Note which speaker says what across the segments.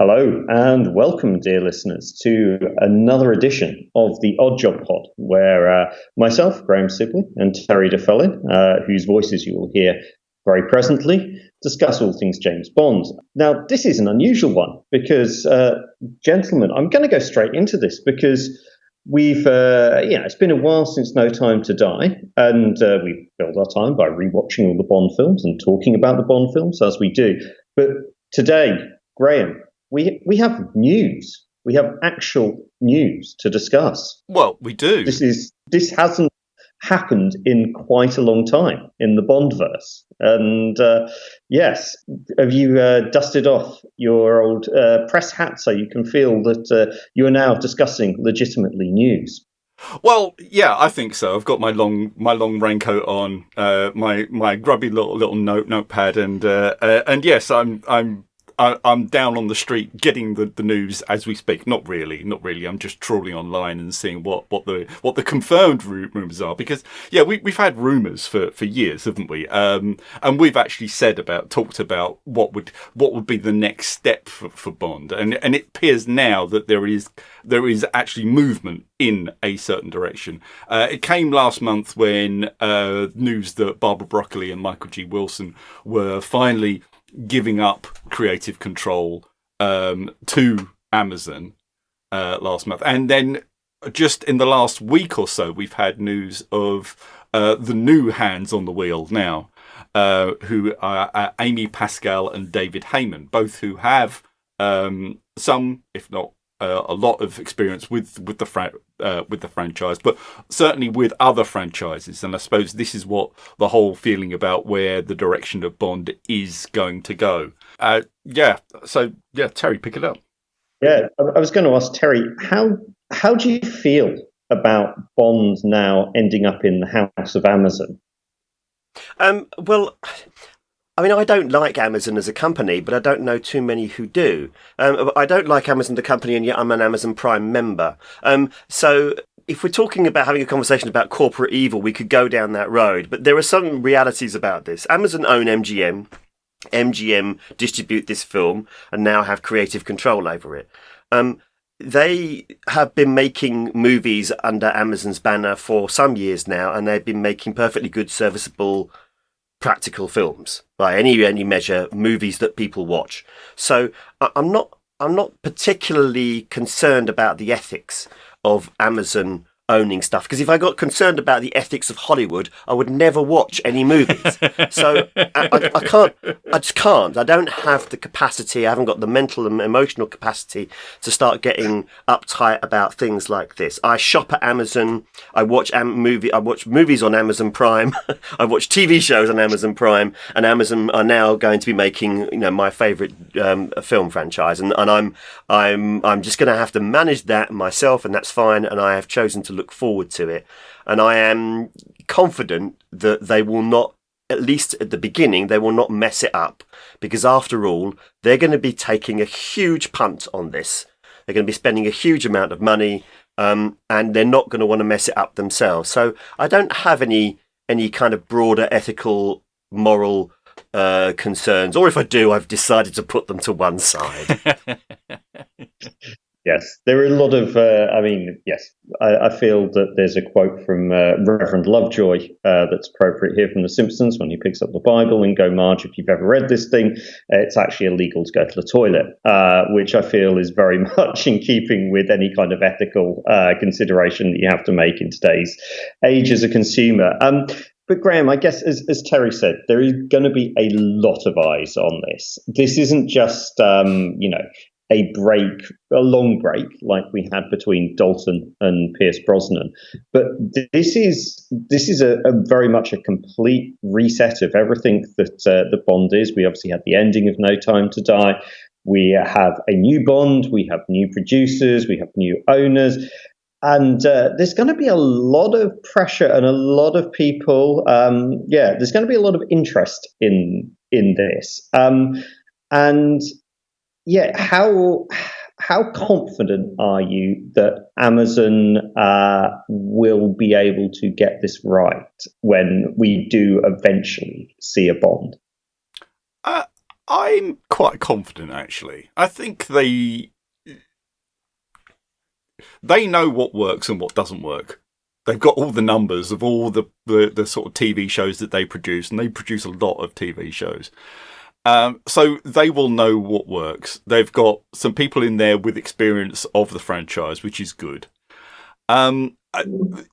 Speaker 1: Hello and welcome, dear listeners, to another edition of the Odd Job Pod, where myself, Graham Sibley, and Terry DeFellin, whose voices you will hear very presently, discuss all things James Bond. Now, this is an unusual one because, gentlemen, I'm going to go straight into this because it's been a while since No Time to Die, and we've filled our time by rewatching all the Bond films and talking about the Bond films as we do. But today, Graham, we have news. We have actual news to discuss.
Speaker 2: Well, we do.
Speaker 1: This hasn't happened in quite a long time in the Bondverse. And yes, have you dusted off your old press hat so you can feel that you are now discussing legitimately news?
Speaker 2: Well, yeah, I think so. I've got my long raincoat on, my grubby little notepad, and yes, I'm down on the street getting the news as we speak. Not really. I'm just trawling online and seeing what the confirmed rumours are. Because yeah, we've had rumours for years, haven't we? And we've actually talked about what would be the next step for Bond. And it appears now that there is actually movement in a certain direction. It came last month when news that Barbara Broccoli and Michael G. Wilson were finally giving up creative control to Amazon last month. And then just in the last week or so, we've had news of the new hands on the wheel now, who are Amy Pascal and David Heyman, both who have some, if not a lot of experience with the franchise, but certainly with other franchises. And I suppose this is what the whole feeling about where the direction of Bond is going to go. Terry, pick it up.
Speaker 1: Yeah, I was going to ask Terry, how do you feel about Bond now ending up in the house of Amazon?
Speaker 3: Well, I mean, I don't like Amazon as a company, but I don't know too many who do. I don't like Amazon the company, and yet I'm an Amazon Prime member. So if we're talking about having a conversation about corporate evil, we could go down that road. But there are some realities about this. Amazon own MGM. MGM distribute this film and now have creative control over it. They have been making movies under Amazon's banner for some years now, and they've been making perfectly good, serviceable, practical films by any measure, movies that people watch. So I'm not particularly concerned about the ethics of Amazon owning stuff, because if I got concerned about the ethics of Hollywood, I would never watch any movies. So I just can't. I don't have the capacity. I haven't got the mental and emotional capacity to start getting uptight about things like this. I shop at Amazon. I watch movies on Amazon Prime. I watch TV shows on Amazon Prime, and Amazon are now going to be making, my favourite film franchise, and I'm just going to have to manage that myself, and that's fine. And I have chosen to look forward to it, and I am confident that they will not, at least at the beginning, they will not mess it up, because after all, they're going to be taking a huge punt on this. They're going to be spending a huge amount of money, and they're not going to want to mess it up themselves. So I don't have any kind of broader ethical, moral concerns, or if I do, I've decided to put them to one side.
Speaker 1: Yes, there are a lot of, I feel that there's a quote from Reverend Lovejoy that's appropriate here from The Simpsons when he picks up the Bible and go, Marge, if you've ever read this thing, it's actually illegal to go to the toilet, which I feel is very much in keeping with any kind of ethical consideration that you have to make in today's age as a consumer. But Graham, I guess, as Terry said, there is going to be a lot of eyes on this. This isn't just, a long break like we had between Dalton and Pierce Brosnan, but this is a very much a complete reset of everything that the Bond is. We obviously had the ending of No Time to Die. We have a new Bond. We have new producers. We have new owners. And there's going to be a lot of pressure and a lot of people. There's going to be a lot of interest in this. How confident are you that Amazon will be able to get this right when we do eventually see a Bond?
Speaker 2: I'm quite confident, actually. I think they know what works and what doesn't work. They've got all the numbers of all the sort of TV shows that they produce, and they produce a lot of TV shows. So they will know what works. They've got some people in there with experience of the franchise, which is good.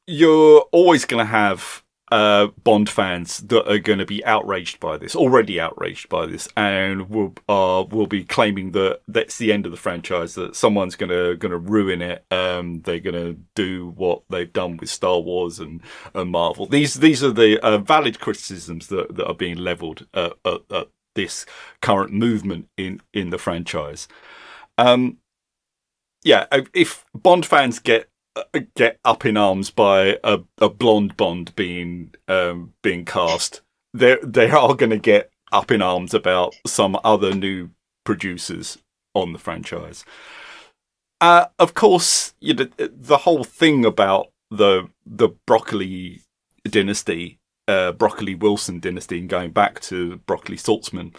Speaker 2: You're always going to have Bond fans that are going to be already outraged by this, and will be claiming that that's the end of the franchise, that someone's going to ruin it. They're going to do what they've done with Star Wars and Marvel. These are the valid criticisms that are being levelled at this current movement in the franchise. If Bond fans get up in arms by a blonde Bond being cast, they are going to get up in arms about some other new producers on the franchise. Of course, the whole thing about the Broccoli dynasty, Broccoli Wilson dynasty, and going back to Broccoli Saltzman,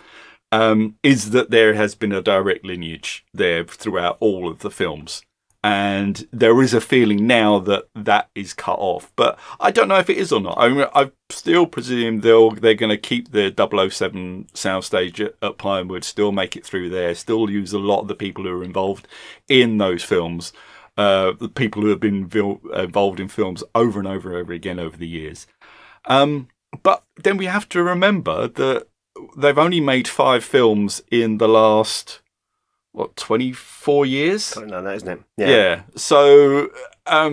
Speaker 2: is that there has been a direct lineage there throughout all of the films. And there is a feeling now that is cut off, but I don't know if it is or not. I mean, I still presume they're going to keep the 007 soundstage at Pinewood, still make it through there, still use a lot of the people who are involved in those films, the people who have been involved in films over and over and over again over the years. But then we have to remember that they've only made 5 films in the last 24 years?
Speaker 3: Something like that, isn't it?
Speaker 2: Yeah. So, a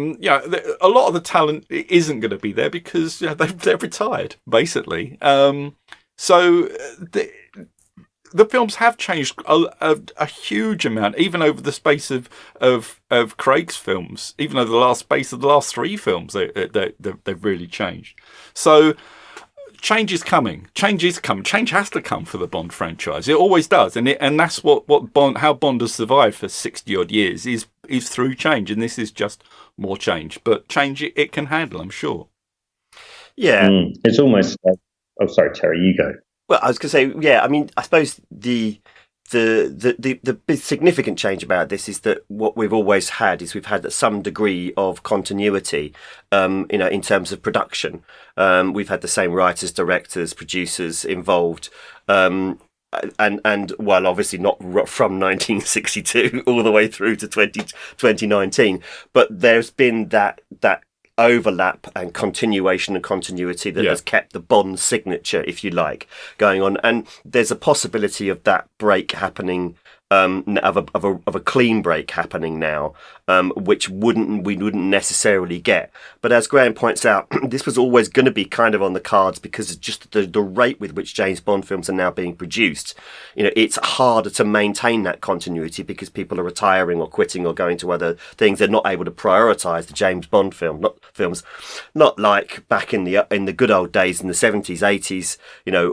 Speaker 2: lot of the talent isn't going to be there because they've retired, basically. So the films have changed a huge amount, even over the space of Craig's films. Even over the last 3 films, they've really changed. So change is coming. Change has to come for the Bond franchise. It always does, and that's how Bond has survived for 60 odd years is through change, and this is just more change. But change it can handle, I'm sure.
Speaker 3: Yeah,
Speaker 1: it's almost. Oh, sorry, Terry, you go.
Speaker 3: Well, I was going to say, yeah. I mean, I suppose the big significant change about this is that what we've always had is we've had some degree of continuity, in terms of production. We've had the same writers, directors, producers involved, and while obviously not from 1962 all the way through to 2019, but there's been that overlap and continuation and continuity that has kept the Bond signature, if you like, going on. And there's a possibility of that break happening, of a clean break happening now, which we wouldn't necessarily get. But as Graham points out, this was always going to be kind of on the cards because of just the rate with which James Bond films are now being produced. It's harder to maintain that continuity because people are retiring or quitting or going to other things. They're not able to prioritise the James Bond films, not like back in the good old days in the 70s, 80s,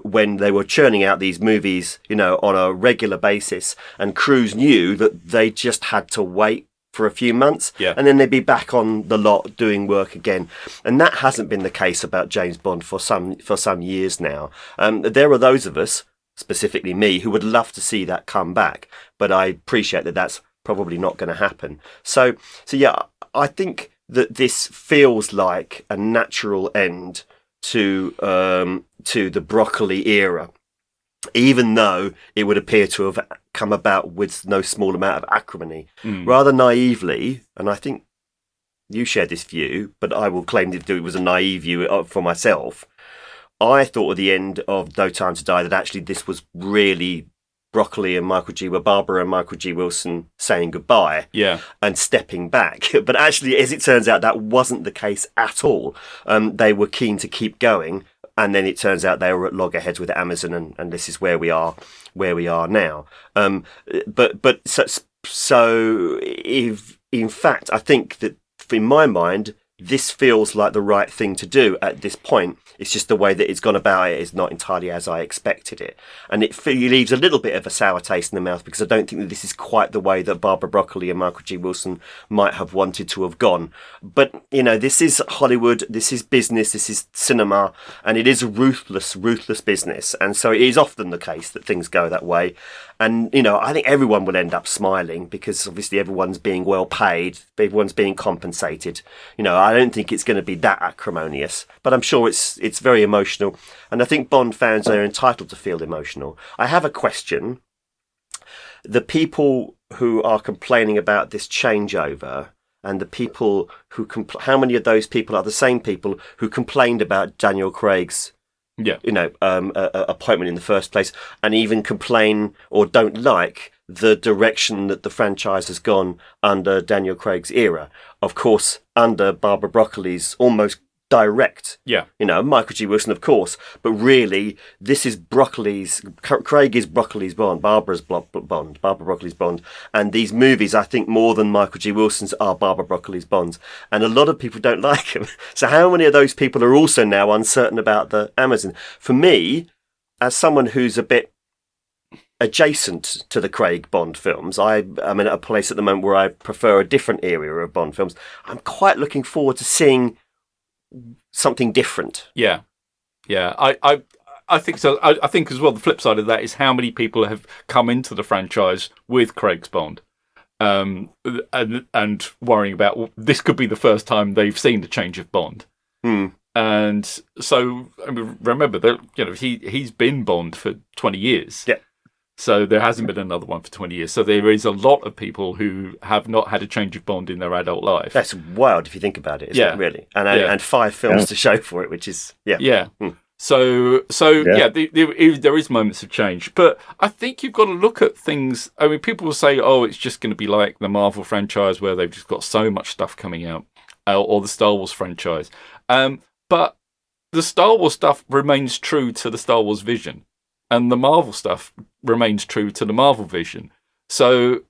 Speaker 3: when they were churning out these movies, on a regular basis, and crews knew that they just had to wait for a few months, and then they'd be back on the lot doing work again. And that hasn't been the case about James Bond for some years now. There are those of us, specifically me, who would love to see that come back, but I appreciate that that's probably not going to happen. So yeah, I think that this feels like a natural end to the Broccoli era, even though it would appear to have come about with no small amount of acrimony. Rather naively, and I think you share this view, but I will claim that it was a naive view for myself. I thought at the end of No Time to Die that actually this was really Broccoli and Barbara and Michael G. Wilson saying goodbye and stepping back. But actually, as it turns out, that wasn't the case at all. They were keen to keep going. And then it turns out they were at loggerheads with Amazon, and this is where we are now. So if in fact, I think that in my mind, this feels like the right thing to do at this point. It's just the way that it's gone about it is not entirely as I expected it. And it leaves a little bit of a sour taste in the mouth, because I don't think that this is quite the way that Barbara Broccoli and Michael G. Wilson might have wanted to have gone. But, this is Hollywood, this is business, this is cinema, and it is a ruthless business. And so it is often the case that things go that way. And, I think everyone will end up smiling, because obviously everyone's being well paid, everyone's being compensated. I don't think it's going to be that acrimonious, but I'm sure it's very emotional. And I think Bond fans are entitled to feel emotional. I have a question. The people who are complaining about this changeover, and the people who how many of those people are the same people who complained about Daniel Craig's appointment in the first place, and even complain or don't like the direction that the franchise has gone under Daniel Craig's era? Of course, under Barbara Broccoli's almost direct.
Speaker 2: Yeah.
Speaker 3: Michael G. Wilson, of course, but really, this is Craig is Broccoli's Bond, Barbara Broccoli's Bond, and these movies, I think, more than Michael G. Wilson's, are Barbara Broccoli's Bonds, and a lot of people don't like him. So how many of those people are also now uncertain about the Amazon? For me, as someone who's a bit adjacent to the Craig Bond films, I'm in a place at the moment where I prefer a different era of Bond films. I'm quite looking forward to seeing something different.
Speaker 2: Yeah. I think so. I think as well, the flip side of that is how many people have come into the franchise with Craig's Bond, and worrying about, well, this could be the first time they've seen the change of Bond. And so, remember that he's been Bond for 20 years.
Speaker 3: Yeah.
Speaker 2: So there hasn't been another one for 20 years. So there is a lot of people who have not had a change of Bond in their adult life.
Speaker 3: That's wild if you think about it, isn't it, really? And 5 films to show for it, which is,
Speaker 2: Yeah. So there is moments of change. But I think you've got to look at things. People will say, oh, it's just going to be like the Marvel franchise where they've just got so much stuff coming out, or the Star Wars franchise. But the Star Wars stuff remains true to the Star Wars vision. And the Marvel stuff remains true to the Marvel vision. So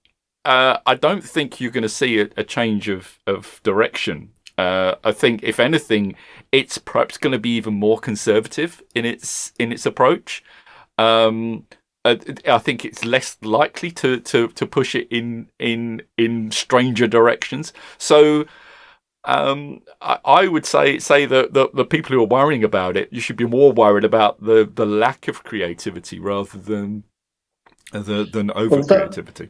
Speaker 2: I don't think you're going to see a change of direction. I think, if anything, it's perhaps going to be even more conservative in its approach. I think it's less likely to push it in stranger directions. So I would say that the people who are worrying about it, you should be more worried about the lack of creativity rather than over creativity.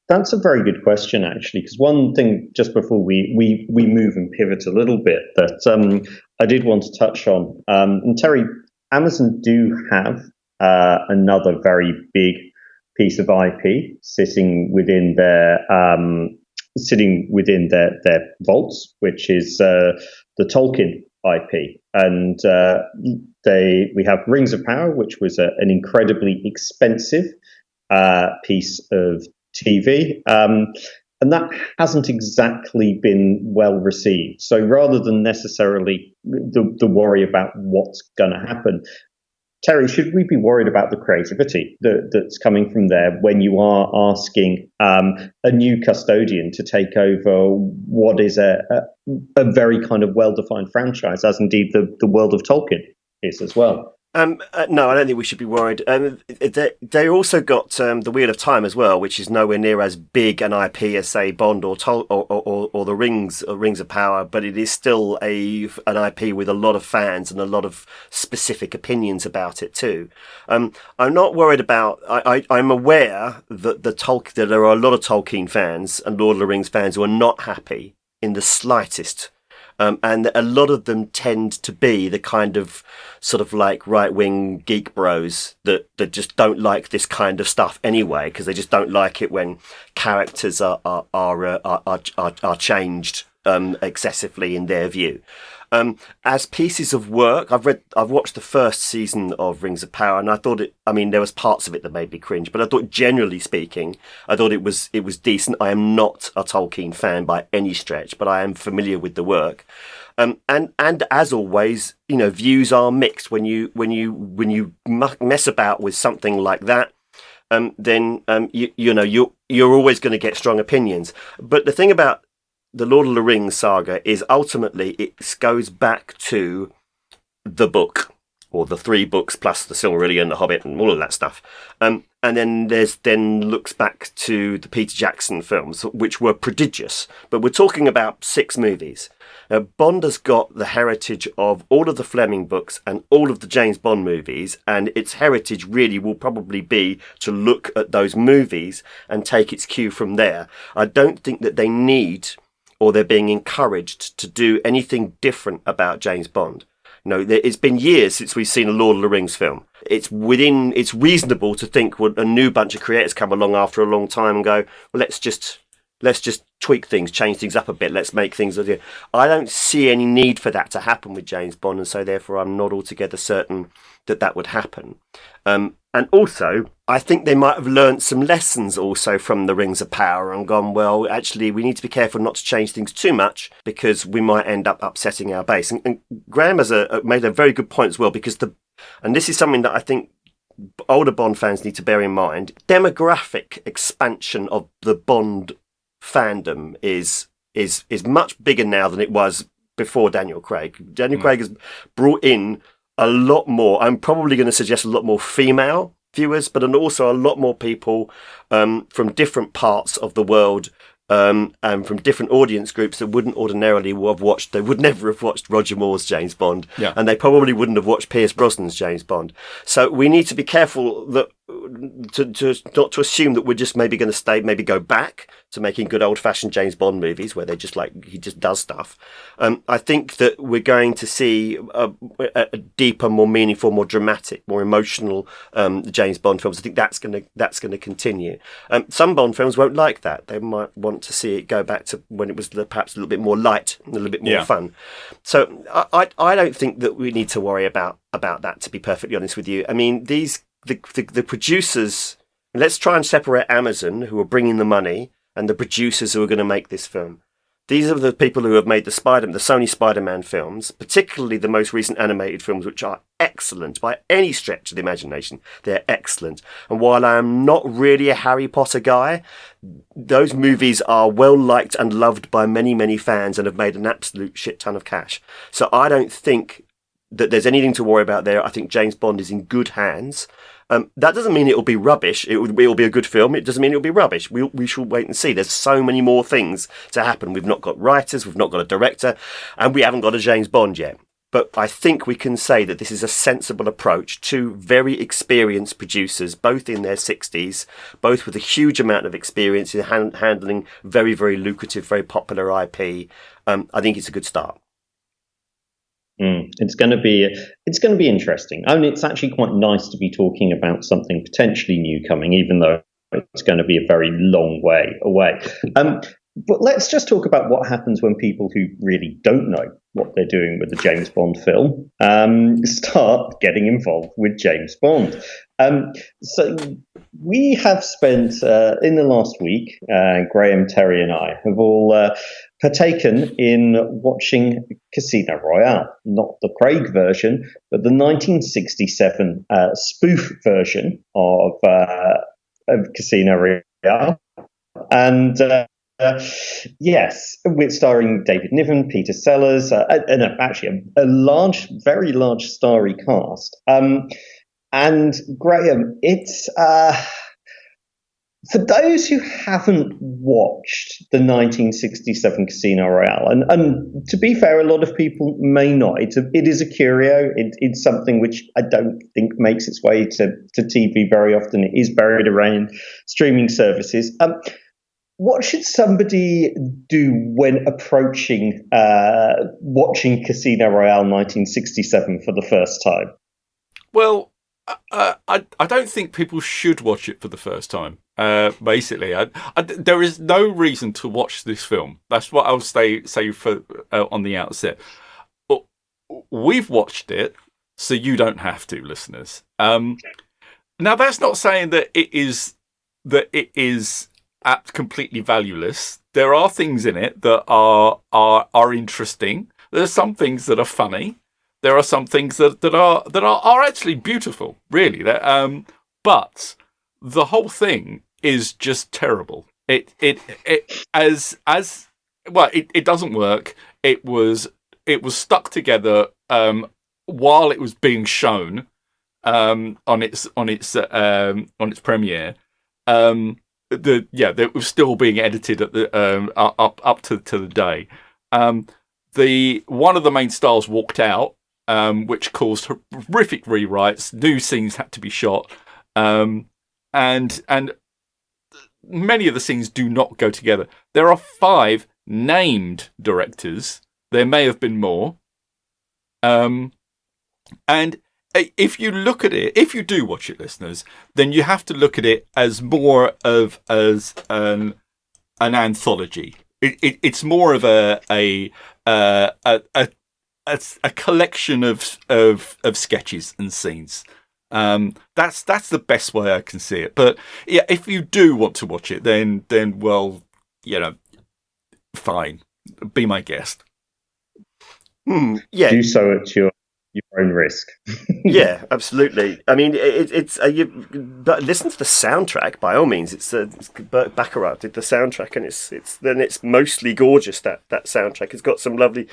Speaker 1: That's a very good question, actually, because one thing, just before we move and pivot a little bit, that I did want to touch on, and Terry, Amazon do have another very big piece of IP sitting within their vaults, which is the Tolkien IP, and we have Rings of Power, which was an incredibly expensive piece of TV, and that hasn't exactly been well received. So rather than necessarily the worry about what's going to happen, Terry, should we be worried about the creativity that's coming from there when you are asking a new custodian to take over what is a very kind of well-defined franchise, as indeed the world of Tolkien is as well?
Speaker 3: No, I don't think we should be worried. They also got the Wheel of Time as well, which is nowhere near as big an IP as, say, Bond or the Rings of Power, but it is still an IP with a lot of fans and a lot of specific opinions about it too. I'm not worried about. I'm aware that that there are a lot of Tolkien fans and Lord of the Rings fans who are not happy in the slightest. And a lot of them tend to be the kind of sort of like right-wing geek bros that just don't like this kind of stuff anyway, because they just don't like it when characters are changed excessively in their view. As pieces of work, I've watched the first season of Rings of Power, and I thought there was parts of it that made me cringe, but I thought, generally speaking, I thought it was decent. I am not a Tolkien fan by any stretch, but I am familiar with the work. And as always, views are mixed when you mess about with something like that. Then you're always going to get strong opinions. But the thing about the Lord of the Rings saga is ultimately, it goes back to the book, or the 3 books plus the Silmarillion, the Hobbit, and all of that stuff. And then looks back to the Peter Jackson films, which were prodigious. But we're talking about 6 movies. Bond has got the heritage of all of the Fleming books and all of the James Bond movies, and its heritage really will probably be to look at those movies and take its cue from there. I don't think that they need, or they're being encouraged to do anything different about James Bond. It's been years since we've seen a Lord of the Rings film. It's reasonable to think when a new bunch of creators come along after a long time and go, well, let's just tweak things, change things up a bit. Let's make things. I don't see any need for that to happen with James Bond, and so therefore I'm not altogether certain that would happen. And also, I think they might have learnt some lessons also from the Rings of Power and gone, well, actually, we need to be careful not to change things too much because we might end up upsetting our base. And Graham has made a very good point as well, because and this is something that I think older Bond fans need to bear in mind. Demographic expansion of the Bond fandom is much bigger now than it was before Daniel Craig. Daniel Craig has brought in a lot more. I'm probably going to suggest a lot more female viewers, but also a lot more people from different parts of the world and from different audience groups that wouldn't ordinarily have watched. They would never have watched Roger Moore's James Bond, and they probably wouldn't have watched Pierce Brosnan's James Bond. So we need to be careful that to not to assume that we're just maybe going to maybe go back to making good old-fashioned James Bond movies where they just he just does stuff. I think that we're going to see a deeper, more meaningful, more dramatic, more emotional James Bond films. I think that's going to continue. Some Bond films won't like that. They might want to see it go back to when it was perhaps a little bit more light and a little bit more fun. So I don't think that we need to worry about that, to be perfectly honest with you. I mean, the producers, let's try and separate Amazon, who are bringing the money, and the producers who are going to make this film. These are the people who have made the Sony Spider-Man films, particularly the most recent animated films, which are excellent by any stretch of the imagination. They're excellent. And while I am not really a Harry Potter guy, those movies are well liked and loved by many, many fans and have made an absolute shit ton of cash. So I don't think that there's anything to worry about there. I think James Bond is in good hands. That doesn't mean it'll be rubbish. It will be a good film. It doesn't mean it'll be rubbish. We shall wait and see. There's so many more things to happen. We've not got writers, we've not got a director, and we haven't got a James Bond yet. But I think we can say that this is a sensible approach. 2 very experienced producers, both in their 60s, both with a huge amount of experience in handling very, very lucrative, very popular IP. I think it's a good start.
Speaker 1: It's going to be interesting. I mean, it's actually quite nice to be talking about something potentially new coming, even though it's going to be a very long way away. But let's just talk about what happens when people who really don't know what they're doing with the James Bond film start getting involved with James Bond. So we have spent, in the last week, Graham, Terry and I have all partaken in watching Casino Royale, not the Craig version, but the 1967 spoof version of Casino Royale. And yes, we're starring David Niven, Peter Sellers, and actually a large, very large starry cast. And Graham, it's for those who haven't watched the 1967 Casino Royale, and to be fair, a lot of people may not. It is a curio. It's something which I don't think makes its way to TV very often. It is buried around streaming services. What should somebody do when approaching watching Casino Royale 1967 for the first time?
Speaker 2: Well, I don't think people should watch it for the first time. Basically, there is no reason to watch this film. That's what I'll say for on the outset. But we've watched it, so you don't have to, listeners. Now, that's not saying that it is completely valueless. There are things in it that are interesting. There's some things that are funny. There are some things that are actually beautiful, really. But the whole thing is just terrible. It as well, it doesn't work. It was stuck together while it was being shown on its premiere. It was still being edited at the up to the day. The one of the main stars walked out, which caused horrific rewrites. New scenes had to be shot, and many of the scenes do not go together. There are 5 named directors. There may have been more. And if you look at it, if you do watch it, listeners, then you have to look at it as more of an anthology. It's more of a collection of sketches and scenes. That's the best way I can see it. But yeah, if you do want to watch it, then well, fine, be my guest.
Speaker 3: Yeah,
Speaker 1: do so at your own risk.
Speaker 3: Yeah, absolutely. I mean, but listen to the soundtrack by all means. It's Burt Bacharach did the soundtrack, and it's mostly gorgeous. That soundtrack has got some lovely.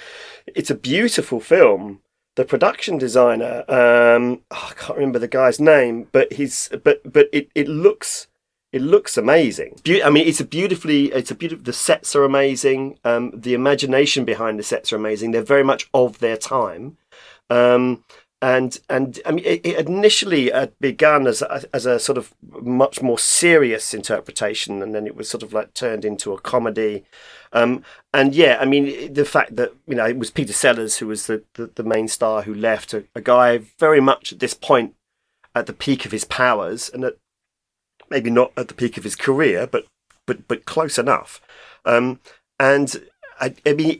Speaker 3: It's a beautiful film. The production designer, I can't remember the guy's name, but it looks amazing. I mean, it's a beautiful. The sets are amazing. The imagination behind the sets are amazing. They're very much of their time. And I mean, it initially begun as a sort of much more serious interpretation, and then it was sort of like turned into a comedy. And yeah, I mean, the fact that it was Peter Sellers who was the main star who left, a guy very much at this point at the peak of his powers, and maybe not at the peak of his career, but close enough. And I mean,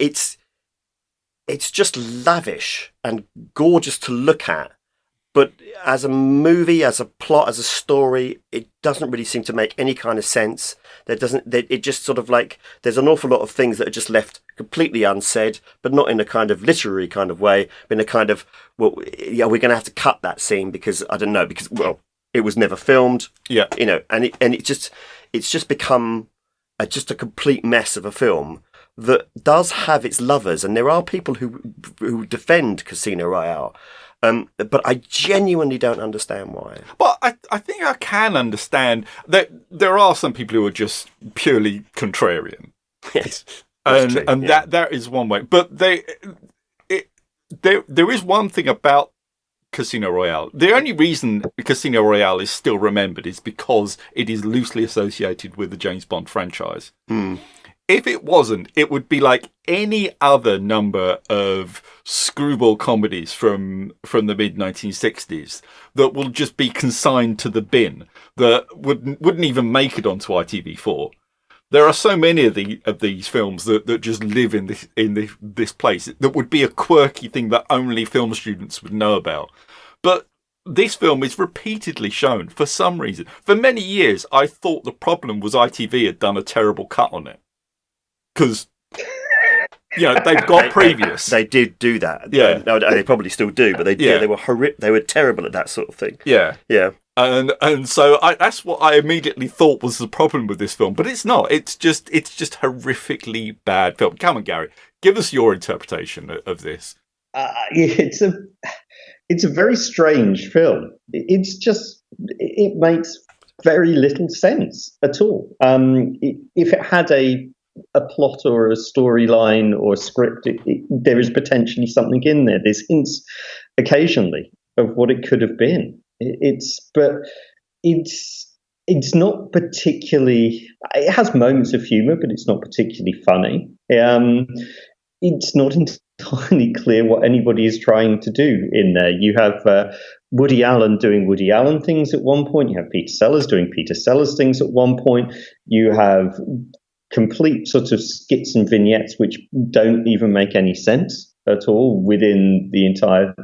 Speaker 3: it's just lavish and gorgeous to look at, but as a movie, as a plot, as a story, it doesn't really seem to make any kind of sense. It just sort of like, there's an awful lot of things that are just left completely unsaid, but not in a kind of literary kind of way, but in a kind of, well, yeah, we're going to have to cut that scene because, I don't know, because, well, it was never filmed.
Speaker 2: Yeah.
Speaker 3: And it's just become just a complete mess of a film that does have its lovers, and there are people who defend Casino Royale, but I genuinely don't understand why.
Speaker 2: Well, I think I can understand that there are some people who are just purely contrarian.
Speaker 3: Yes,
Speaker 2: and yeah. that is one way. But there is one thing about Casino Royale. The only reason Casino Royale is still remembered is because it is loosely associated with the James Bond franchise. If it wasn't, it would be like any other number of screwball comedies from the mid-1960s that will just be consigned to the bin, that wouldn't even make it onto ITV4. There are so many of these films that just live in this place that would be a quirky thing that only film students would know about. But this film is repeatedly shown for some reason. For many years, I thought the problem was ITV had done a terrible cut on it. Because, they've got previous.
Speaker 3: They did do that.
Speaker 2: Yeah.
Speaker 3: No, they probably still do, but they were they were terrible at that sort of thing.
Speaker 2: Yeah.
Speaker 3: Yeah.
Speaker 2: And so that's what I immediately thought was the problem with this film. But it's not. It's just horrifically bad film. Come on, Gary. Give us your interpretation of this.
Speaker 1: It's a very strange film. It makes very little sense at all. If it had a plot or a storyline or a script, there is potentially something in there. There's hints occasionally of what it could have been. It's not particularly. It has moments of humour, but it's not particularly funny. It's not entirely clear what anybody is trying to do in there. You have Woody Allen doing Woody Allen things at one point. You have Peter Sellers doing Peter Sellers things at one point. You have complete sort of skits and vignettes which don't even make any sense at all within the entire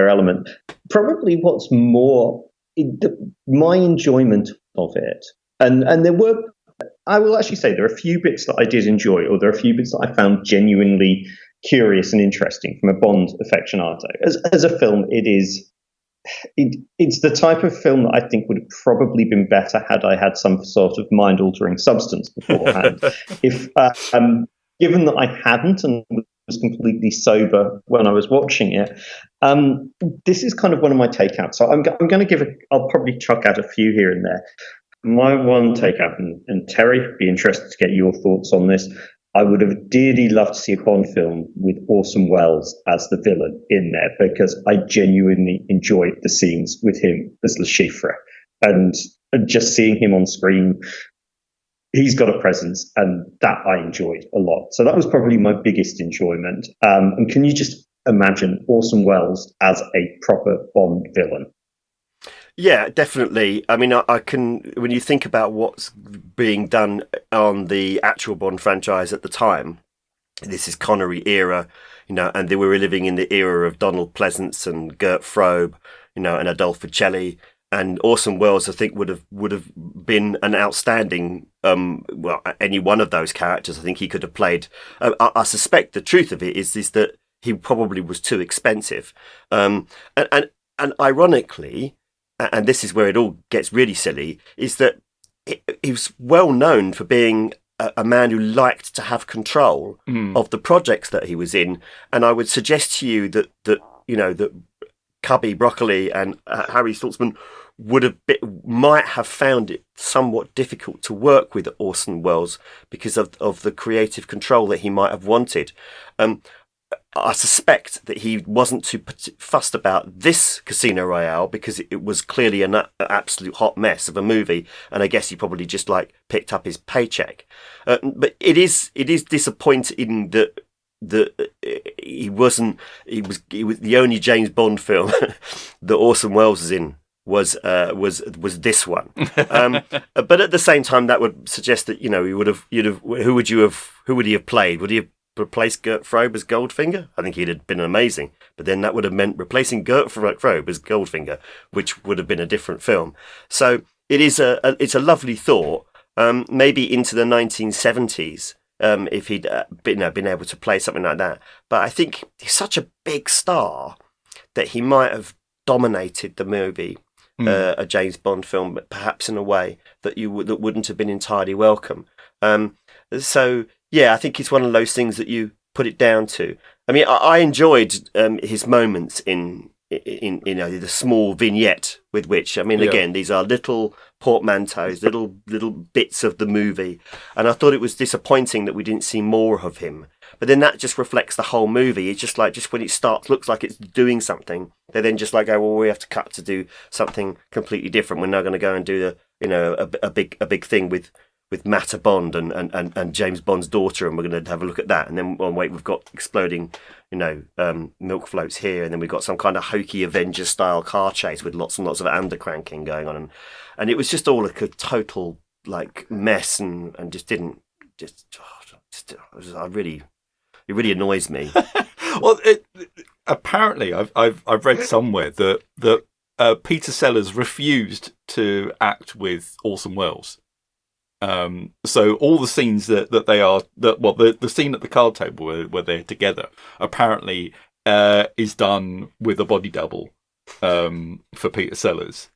Speaker 1: element. Probably what's more, my enjoyment of it, and there were, I will actually say there are a few bits that I did enjoy, or there are a few bits that I found genuinely curious and interesting from a Bond aficionado. As a film, it's the type of film that I think would have probably been better had I had some sort of mind-altering substance beforehand. If given that I hadn't and was completely sober when I was watching it, this is kind of one of my takeouts. So I'm going to I'll probably chuck out a few here and there. My one takeout, and Terry, be interested to get your thoughts on this. I would have dearly loved to see a Bond film with Orson Welles as the villain in there, because I genuinely enjoyed the scenes with him as Le Chiffre, and just seeing him on screen. He's got a presence, and that I enjoyed a lot. So that was probably my biggest enjoyment. And can you just imagine Orson Welles as a proper Bond villain?
Speaker 3: Yeah, definitely. I mean, I can, when you think about what's being done on the actual Bond franchise at the time, this is Connery era, and they were living in the era of Donald Pleasance and Gert Frobe, and Adolphe Celli. And Orson Welles, I think, would have been an outstanding, any one of those characters. I think he could have played. I suspect the truth of it is that he probably was too expensive, and ironically, and this is where it all gets really silly, is that he was well known for being a man who liked to have control of the projects that he was in. And I would suggest to you that Cubby Broccoli and Harry Saltzman might have found it somewhat difficult to work with Orson Welles because of the creative control that he might have wanted. I suspect that he wasn't too fussed about this Casino Royale because it was clearly an absolute hot mess of a movie, and I guess he probably just picked up his paycheck. But it is disappointing that he was the only James Bond film that Orson Welles was in was this one. But at the same time, that would suggest that who would he have played? Would he have replaced Gert Frobe as Goldfinger? I think he'd have been amazing, but then that would have meant replacing Gert Frobe as Goldfinger, which would have been a different film. So it's a lovely thought. Maybe into the 1970s, if he'd been able to play something like that. But I think he's such a big star that he might have dominated the movie, a James Bond film, but perhaps in a way that that wouldn't have been entirely welcome. So yeah, I think it's one of those things that you put it down to. I mean, I enjoyed his moments in the small vignette with which, again, these are little portmanteaus, little bits of the movie, and I thought it was disappointing that we didn't see more of him. But then that just reflects the whole movie. It's just when it starts, looks like it's doing something, they then just go, well, we have to cut to do something completely different. We're now going to go and do a big thing with Matta Bond and James Bond's daughter, and we're going to have a look at that. And then, wait, we've got exploding, milk floats here, and then we've got some kind of hokey Avenger-style car chase with lots and lots of undercranking going on, and it was just all a total mess, and it really annoys me.
Speaker 2: Well, apparently, I've read somewhere that Peter Sellers refused to act with Orson Welles. So all the scenes the scene at the card table where they're together apparently is done with a body double for Peter Sellers,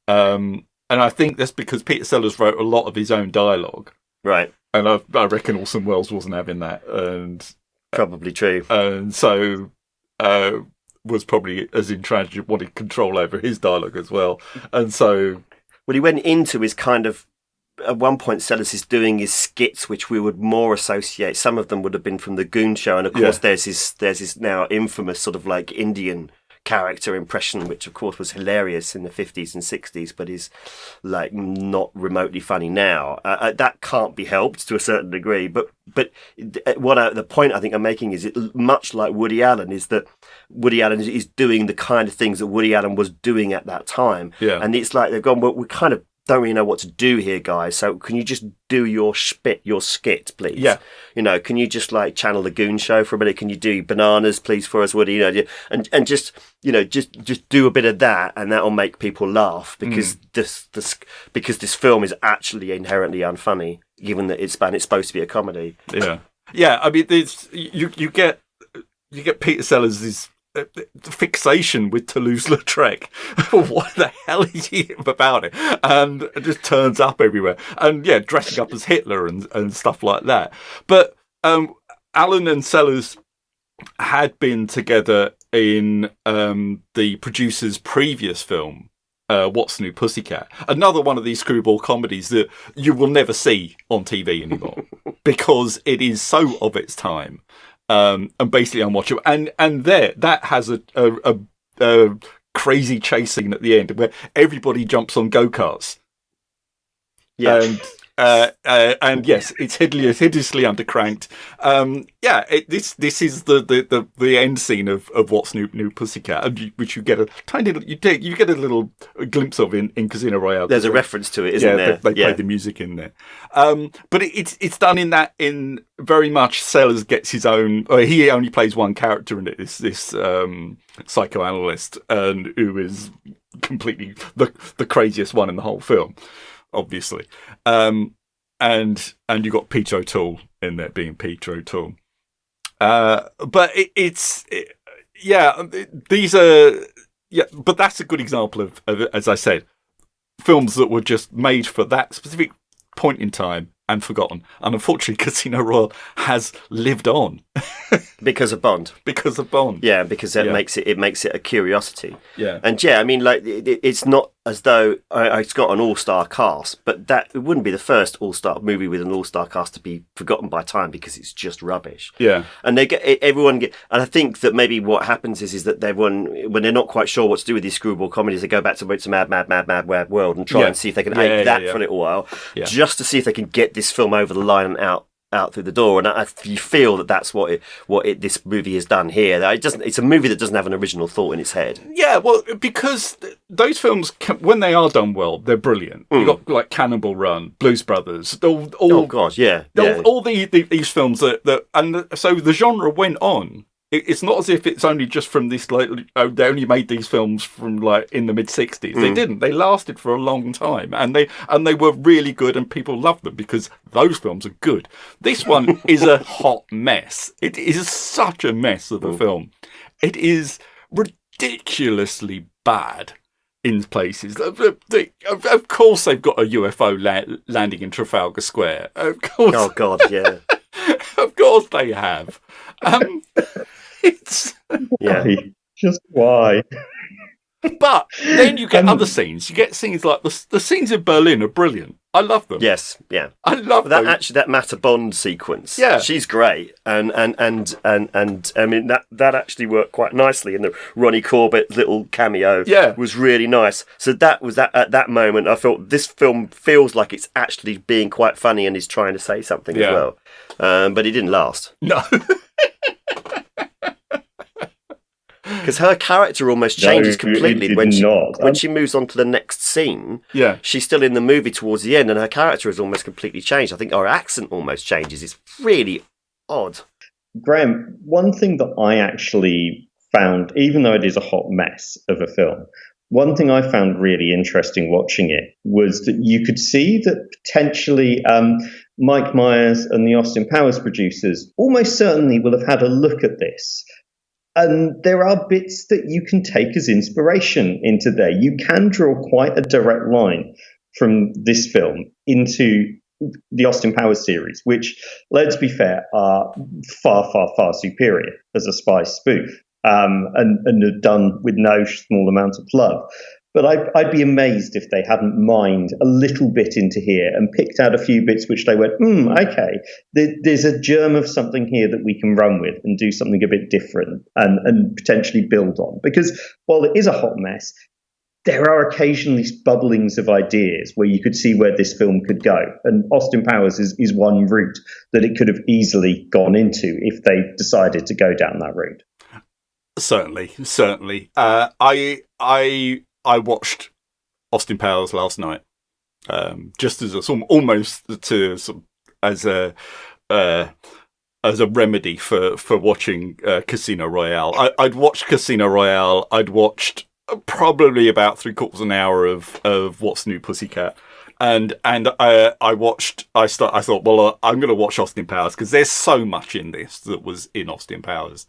Speaker 2: and I think that's because Peter Sellers wrote a lot of his own dialogue,
Speaker 3: right?
Speaker 2: And I reckon Orson Welles wasn't having that, and
Speaker 3: probably true,
Speaker 2: and so was probably as intransigent, wanted control over his dialogue as well, and so
Speaker 3: he went into his kind of. At one point, Sellers is doing his skits, which we would more associate. Some of them would have been from the Goon Show, and of course, there's his now infamous sort of Indian character impression, which of course was hilarious in the 50s and 60s, but is not remotely funny now. That can't be helped to a certain degree. But the point I think I'm making is it much like Woody Allen is that Woody Allen is doing the kind of things that Woody Allen was doing at that time, and it's like they've gone, well, we kind of don't really know what to do here, guys. So can you just do your skit, please?
Speaker 2: Yeah.
Speaker 3: Can you just channel the Goon Show for a minute? Can you do Bananas, please, for us, Woody? And just do a bit of that, and that'll make people laugh because this film is actually inherently unfunny, given that it's supposed to be a comedy.
Speaker 2: Yeah. Yeah. I mean, you get Peter Sellers' fixation with Toulouse-Lautrec. What the hell is he about it? And it just turns up everywhere. And dressing up as Hitler and stuff like that. But Alan and Sellers had been together in the producer's previous film, What's New Pussycat? Another one of these screwball comedies that you will never see on TV anymore because it is so of its time and basically unwatchable. And that has a crazy chase scene at the end where everybody jumps on go-karts.
Speaker 3: Yeah.
Speaker 2: And yes, it's hideously undercranked. This is the end scene of What's New Pussycat, which you get a tiny you get a little glimpse of in Casino Royale.
Speaker 3: There's a reference to it, isn't there?
Speaker 2: They play the music in there. But it's done in very much. Sellers gets his own. He only plays one character in it. This psychoanalyst, and who is completely the craziest one in the whole film. Obviously, and you got Peter O'Toole in there being Peter O'Toole, but these are but that's a good example of, as I said, films that were just made for that specific point in time and forgotten. And unfortunately, Casino Royale has lived on
Speaker 3: because of Bond.
Speaker 2: Because of Bond,
Speaker 3: yeah, because it makes it a curiosity.
Speaker 2: Yeah,
Speaker 3: and I mean, like it's not as though it's got an all-star cast, but that it wouldn't be the first all-star movie with an all-star cast to be forgotten by time because it's just rubbish.
Speaker 2: Yeah,
Speaker 3: and and I think that maybe what happens is that when they're not quite sure what to do with these screwball comedies, they go back to It's a Mad, Mad, Mad, Mad, Mad World and try and see if they can ape that for a little while, just to see if they can get this film over the line and out through the door. And you feel that that's what this movie has done here. It's a movie that doesn't have an original thought in its head.
Speaker 2: Yeah, well, because those films, when they are done well, they're brilliant. You've got like Cannonball Run, Blues Brothers, all these films and so the genre went on. It's not as if it's only just from this, like, they only made these films from like in the mid-60s. They didn't. They lasted for a long time, and they were really good, and people loved them because those films are good. This one is a hot mess. It is such a mess of a film. It is ridiculously bad in places. Of course, they've got a UFO landing in Trafalgar Square. Of course.
Speaker 3: Oh God, yeah.
Speaker 2: Of course they have. It's
Speaker 1: just why.
Speaker 2: But then you get other scenes. You get scenes like the scenes in Berlin are brilliant. I love them.
Speaker 3: Yes, yeah.
Speaker 2: I love
Speaker 3: that.
Speaker 2: them.
Speaker 3: Actually, that Mata Bond sequence.
Speaker 2: Yeah,
Speaker 3: she's great, and I mean that actually worked quite nicely. And the Ronnie Corbett little cameo, was really nice. So that was that. At that moment, I thought this film feels like it's actually being quite funny and is trying to say something as well. But it didn't last.
Speaker 2: No.
Speaker 3: Because her character almost changes completely when she moves on to the next scene.
Speaker 2: Yeah,
Speaker 3: she's still in the movie towards the end, and her character has almost completely changed. I think her accent almost changes. It's really odd.
Speaker 1: Graham, one thing that I actually found, even though it is a hot mess of a film, one thing I found really interesting watching it was that you could see that potentially Mike Myers and the Austin Powers producers almost certainly will have had a look at this. And there are bits that you can take as inspiration into there. You can draw quite a direct line from this film into the Austin Powers series, which, let's be fair, are far, far, far superior as a spy spoof, and are done with no small amount of love. But I'd be amazed if they hadn't mined a little bit into here and picked out a few bits which they went, okay, there's a germ of something here that we can run with and do something a bit different and potentially build on. Because while it is a hot mess, there are occasionally bubblings of ideas where you could see where this film could go. And Austin Powers is one route that it could have easily gone into if they decided to go down that route. Certainly.
Speaker 2: I watched Austin Powers last night, just as as a remedy for watching Casino Royale. I'd watched Casino Royale. I'd watched probably about 3/4 an hour of What's New Pussycat, and I thought, well, I'm going to watch Austin Powers because there's so much in this that was in Austin Powers,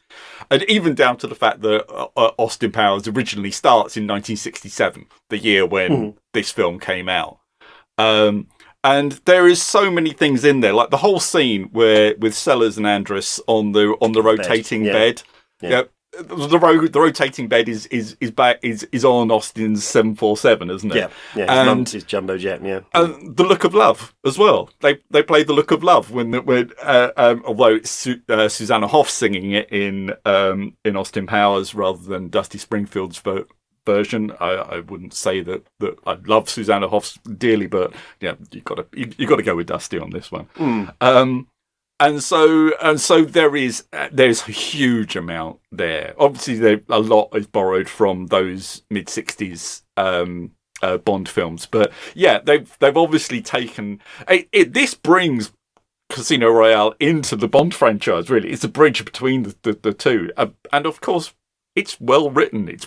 Speaker 2: and even down to the fact that Austin Powers originally starts in 1967, the year when this film came out. And there is so many things in there, like the whole scene where with Sellers and Andrus on the rotating bed. Yeah. The rotating bed is on Austin's 747, isn't it?
Speaker 3: Yeah.
Speaker 2: And
Speaker 3: his jumbo jet. Yeah,
Speaker 2: and the look of love as well. They play the look of love when although it's Susanna Hoff singing it in Austin Powers rather than Dusty Springfield's version. I wouldn't say that I love Susanna Hoff dearly, but yeah, you got to go with Dusty on this one. And so there's a huge amount there. Obviously, a lot is borrowed from those mid-60s Bond films, but yeah, they've obviously taken this brings Casino Royale into the Bond franchise. Really, it's a bridge between the two, and of course, it's well written. It's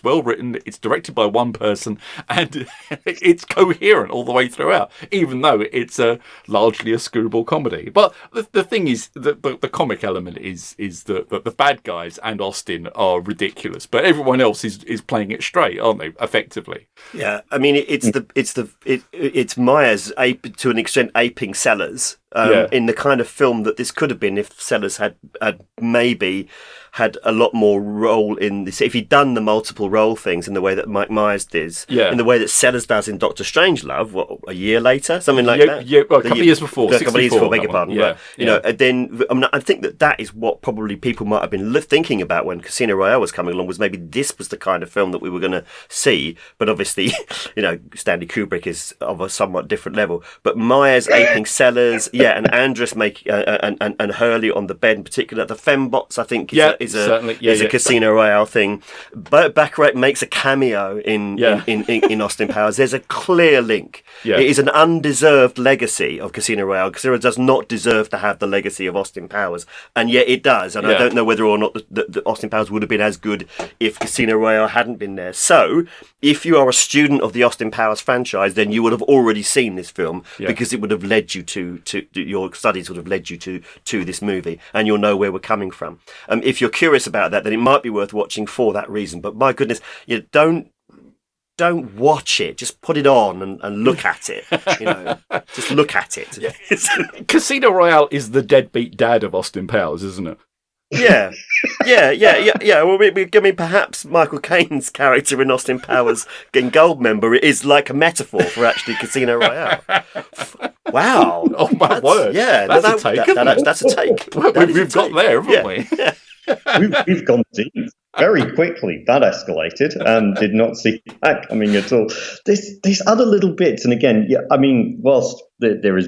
Speaker 2: directed by one person, and it's coherent all the way throughout, even though it's largely a screwball comedy. But the thing is, the comic element is that the bad guys and Austin are ridiculous, but everyone else is playing it straight, aren't they? Effectively.
Speaker 3: Yeah, I mean, it's Myers to an extent aping Sellers. In the kind of film that this could have been if Sellers had maybe had a lot more role in this. If he'd done the multiple role things in the way that Mike Myers did, in the way that Sellers does in Doctor Strangelove, a year later, something like that?
Speaker 2: Yeah, well, a couple of years before.
Speaker 3: A couple of years before, beg your pardon. Yeah, then I think that is what probably people might have been thinking about when Casino Royale was coming along, was maybe this was the kind of film that we were going to see. But obviously, Stanley Kubrick is of a somewhat different level. But Myers aping Sellers, and Andrus and Hurley on the bed in particular. The fembots, I think, is a Casino Royale thing. But Baccarat makes a cameo in Austin Powers. There's a clear link. It is an undeserved legacy of Casino Royale. Casino does not deserve to have the legacy of Austin Powers, and yet it does. And I don't know whether or not the Austin Powers would have been as good if Casino Royale hadn't been there. So, if you are a student of the Austin Powers franchise, then you would have already seen this film because it would have led you to your studies would have led you to this movie, and you'll know where we're coming from. If you're curious about that, then it might be worth watching for that reason. But my goodness, don't watch it. Just put it on and look at it. Just look at it.
Speaker 2: Yeah. Casino Royale is the deadbeat dad of Austin Powers, isn't it?
Speaker 3: Yeah. Well, I mean, perhaps Michael Caine's character in Austin Powers in Goldmember is like a metaphor for actually Casino Royale. Wow!
Speaker 2: Oh my word!
Speaker 3: Yeah,
Speaker 2: that's a take.
Speaker 3: That's a take.
Speaker 2: We've got there, haven't we?
Speaker 1: Yeah. We've gone deep very quickly. That escalated and did not see that coming at all. There's other little bits, and again, whilst there is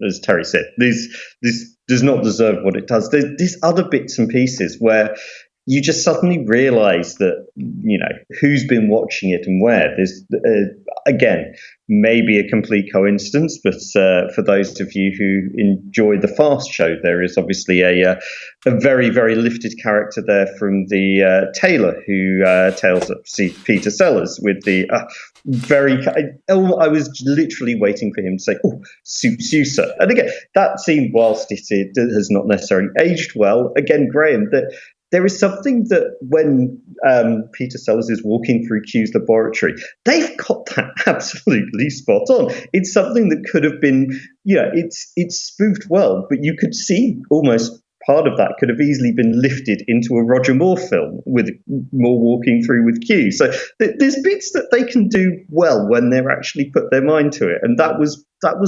Speaker 1: as Terry said, this does not deserve what it does. There's other bits and pieces where you just suddenly realise that, who's been watching it and where. There's, again, maybe a complete coincidence, but for those of you who enjoy the Fast show, there is obviously a very, very lifted character there from the tailor who tails up Peter Sellers with the I was literally waiting for him to say, "Oh, suits you, sir." And again, that scene, whilst it has not necessarily aged well, again, Graham, that there is something that when Peter Sellers is walking through Q's laboratory, they've got that absolutely spot on. It's something that could have been, it's spoofed well, but you could see almost part of that could have easily been lifted into a Roger Moore film with Moore walking through with Q. So there's bits that they can do well when they're actually put their mind to it, and that was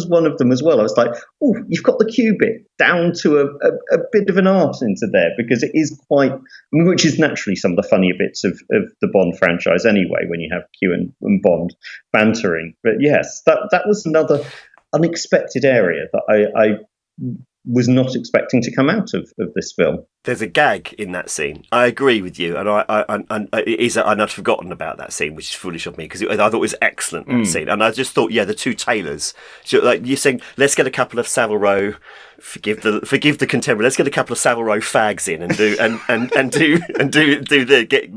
Speaker 1: one of them as well. I was like, oh, you've got the Q bit down to a bit of an art into there, because it is quite, which is naturally some of the funnier bits of the Bond franchise anyway, when you have Q and Bond bantering. But yes, that was another unexpected area that I was not expecting to come out of this film.
Speaker 3: There's a gag in that scene. I agree with you, and I'd forgotten about that scene, which is foolish of me, because I thought it was excellent, that scene. And I just thought, the two tailors, so, like you're saying, let's get a couple of Savile Row, forgive the contemporary, let's get a couple of Savile Row fags in and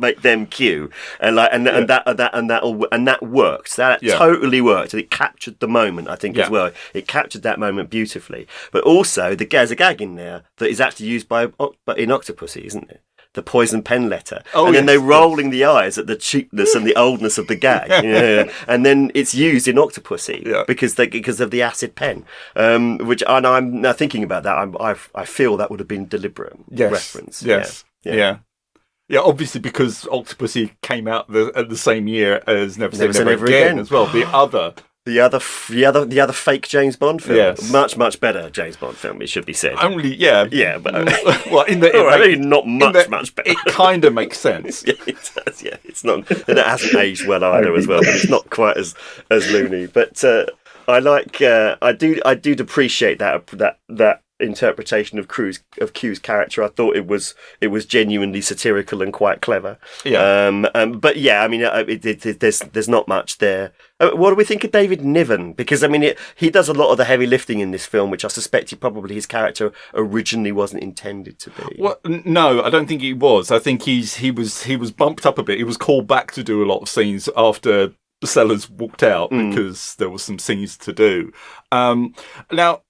Speaker 3: make them Q, and that worked. That totally worked, and it captured the moment, I think, as well. It captured that moment beautifully. But also, there's a gag in there that is actually used in Octopussy, isn't it? the poison pen letter,
Speaker 2: and
Speaker 3: then they're rolling the eyes at the cheapness and the oldness of the gag, and then it's used in Octopussy because of the acid pen, which, and I'm now thinking about that, I feel that would have been deliberate reference.
Speaker 2: Yeah. Obviously because Octopussy came out at the same year as Never Say Never Again as well. The other fake James Bond film, much better James Bond film. It should be said. But well,
Speaker 3: much better.
Speaker 2: It kind of makes sense.
Speaker 3: It does. Yeah, it's not, and it hasn't aged well either as well. But it's not quite as loony. But I do appreciate that interpretation of Q's character. I thought it was genuinely satirical and quite clever. But yeah, I mean, there's not much there. What do we think of David Niven? Because I mean, he does a lot of the heavy lifting in this film, which I suspect his character originally wasn't intended to be.
Speaker 2: Well, no, I don't think he was. I think he was bumped up a bit. He was called back to do a lot of scenes after Sellers walked out because there was some scenes to do. Now,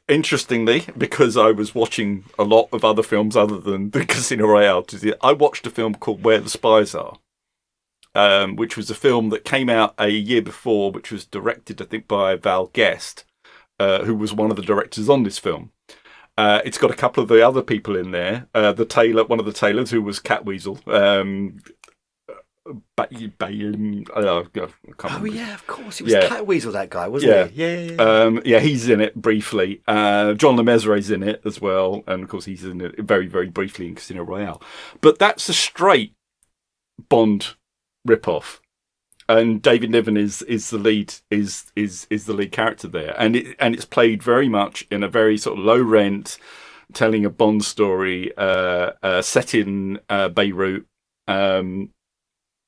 Speaker 2: interestingly, because I was watching a lot of other films other than the Casino Royale, I watched a film called Where the Spies Are, which was a film that came out a year before, which was directed, I think, by Val Guest, who was one of the directors on this film. It's got a couple of the other people in there. One of the tailors, who was Catweasel.
Speaker 3: Of course, it was Catweasel, that guy, wasn't he?
Speaker 2: Yeah, he's in it briefly. John Le Messurier's in it as well, and of course he's in it very, very briefly in Casino Royale. But that's a straight Bond rip-off, and David Niven is the lead the lead character there, and it's played very much in a very sort of low rent, telling a Bond story set in Beirut.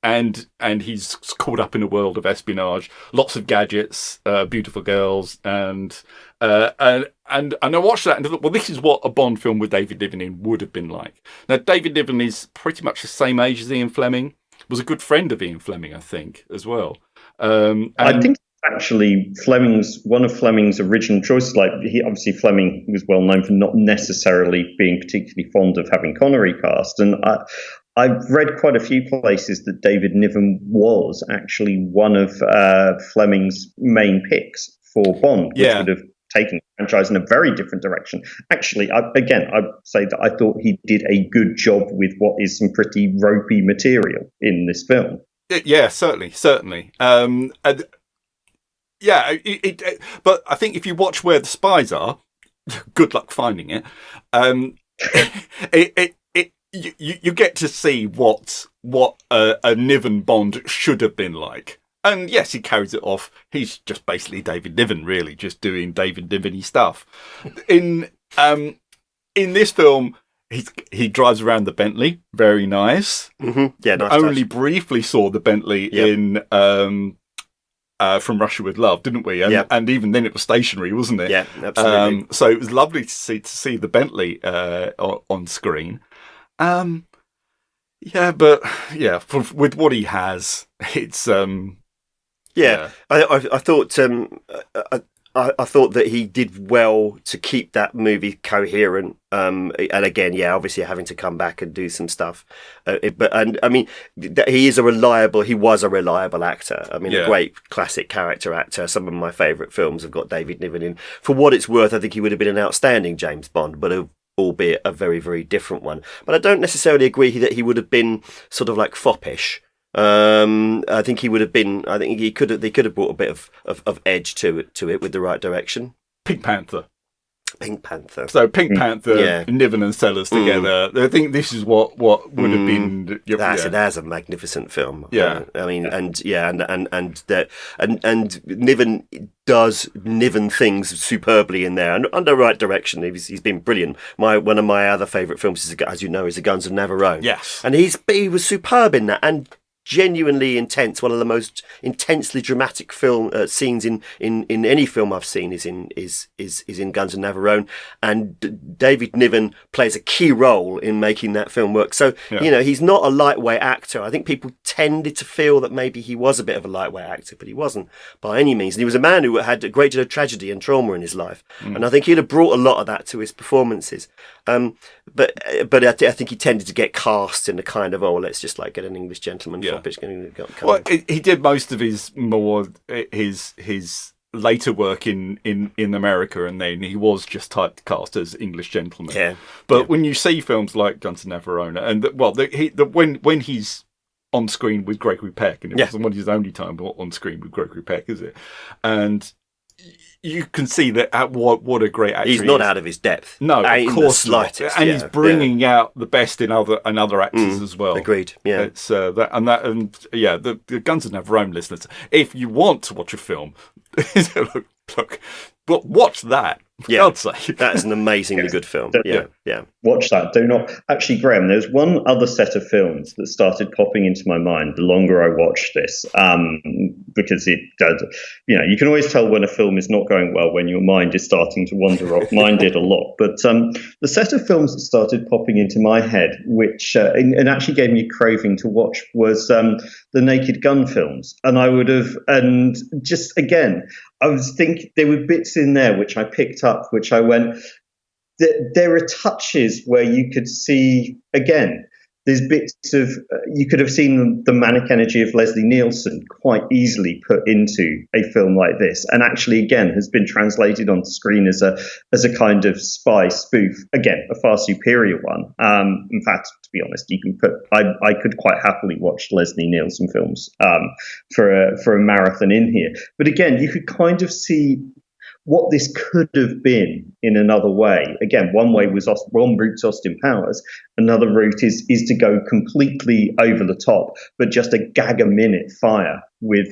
Speaker 2: And he's caught up in a world of espionage, lots of gadgets, beautiful girls, and I watched that and thought, well, this is what a Bond film with David Niven in would have been like. Now, David Niven is pretty much the same age as Ian Fleming. Was a good friend of Ian Fleming, I think, as well.
Speaker 1: I think actually one of Fleming's original choices. Like, Fleming was well known for not necessarily being particularly fond of having Connery cast, and I've read quite a few places that David Niven was actually one of Fleming's main picks for Bond, which would have taken the franchise in a very different direction. Actually, I'd say that I thought he did a good job with what is some pretty ropey material in this film.
Speaker 2: Yeah, certainly. But I think if you watch Where the Spies Are, good luck finding it. You get to see what a Niven Bond should have been like. And yes, he carries it off. He's just basically David Niven, really, just doing David Niven-y stuff. In this film, he drives around the Bentley, very nice.
Speaker 3: Mm-hmm. Yeah, nice.
Speaker 2: Only briefly saw the Bentley in From Russia with Love, didn't we? And even then, it was stationary, wasn't it?
Speaker 3: Yeah, absolutely.
Speaker 2: So it was lovely to see the Bentley on screen. With what he has, it's
Speaker 3: I thought I thought that he did well to keep that movie coherent. And again, obviously having to come back and do some stuff. He was a reliable actor. I mean, a great classic character actor. Some of my favourite films have got David Niven in. For what it's worth, I think he would have been an outstanding James Bond, but albeit a very, very different one. But I don't necessarily agree that he would have been sort of like foppish. I think he would have been. I think they could have brought a bit of edge to it with the right direction.
Speaker 2: Pink Panther.
Speaker 3: So
Speaker 2: Pink Panther, Niven and Sellers together. I think this is what would have been.
Speaker 3: That's a magnificent film.
Speaker 2: Yeah,
Speaker 3: and Niven does Niven things superbly in there, and under right direction. He's been brilliant. One of my other favourite films is, as you know, is The Guns of Navarone.
Speaker 2: Yes,
Speaker 3: and he was superb in that, and genuinely intense. One of the most intensely dramatic film scenes in any film I've seen is in Guns of Navarone, and David Niven plays a key role in making that film work. So he's not a lightweight actor. I think people tended to feel that maybe he was a bit of a lightweight actor, but he wasn't by any means. And he was a man who had a great deal of tragedy and trauma in his life, and I think he'd have brought a lot of that to his performances. But but I think he tended to get cast in a kind of, let's just like get an English gentleman.
Speaker 2: Well, he did most of his later work in America, and then he was just typecast as English gentleman.
Speaker 3: Yeah.
Speaker 2: But when you see films like Guns of Navarone, and when he's on screen with Gregory Peck, and it wasn't his only time on screen with Gregory Peck, is it? And you can see that what a great actor
Speaker 3: he's not out of his depth.
Speaker 2: No, of course not. And he's bringing out the best in other actors as well.
Speaker 3: Agreed. Yeah,
Speaker 2: it's the Guns of Navarone listeners. If you want to watch a film, look, watch that. For God's sake.
Speaker 3: That is an amazingly good film. Yeah.
Speaker 1: Watch that. Do not. Actually, Graham, there's one other set of films that started popping into my mind the longer I watched this, because it does. You can always tell when a film is not going well when your mind is starting to wander off. Mine did a lot, but the set of films that started popping into my head, which and actually gave me a craving to watch, was the Naked Gun films, and I would have, and just again, I was thinking there were bits in there which I picked up, which I went, there are touches where you could see, again, there's bits of, you could have seen the manic energy of Leslie Nielsen quite easily put into a film like this, and actually, again, has been translated onto screen as a kind of spy spoof, again, a far superior one. In fact, to be honest, you can I could quite happily watch Leslie Nielsen films for a marathon in here. But again, you could kind of see what this could have been in another way. Again, one route's Austin Powers. Another route is to go completely over the top, but just a gag a minute fire with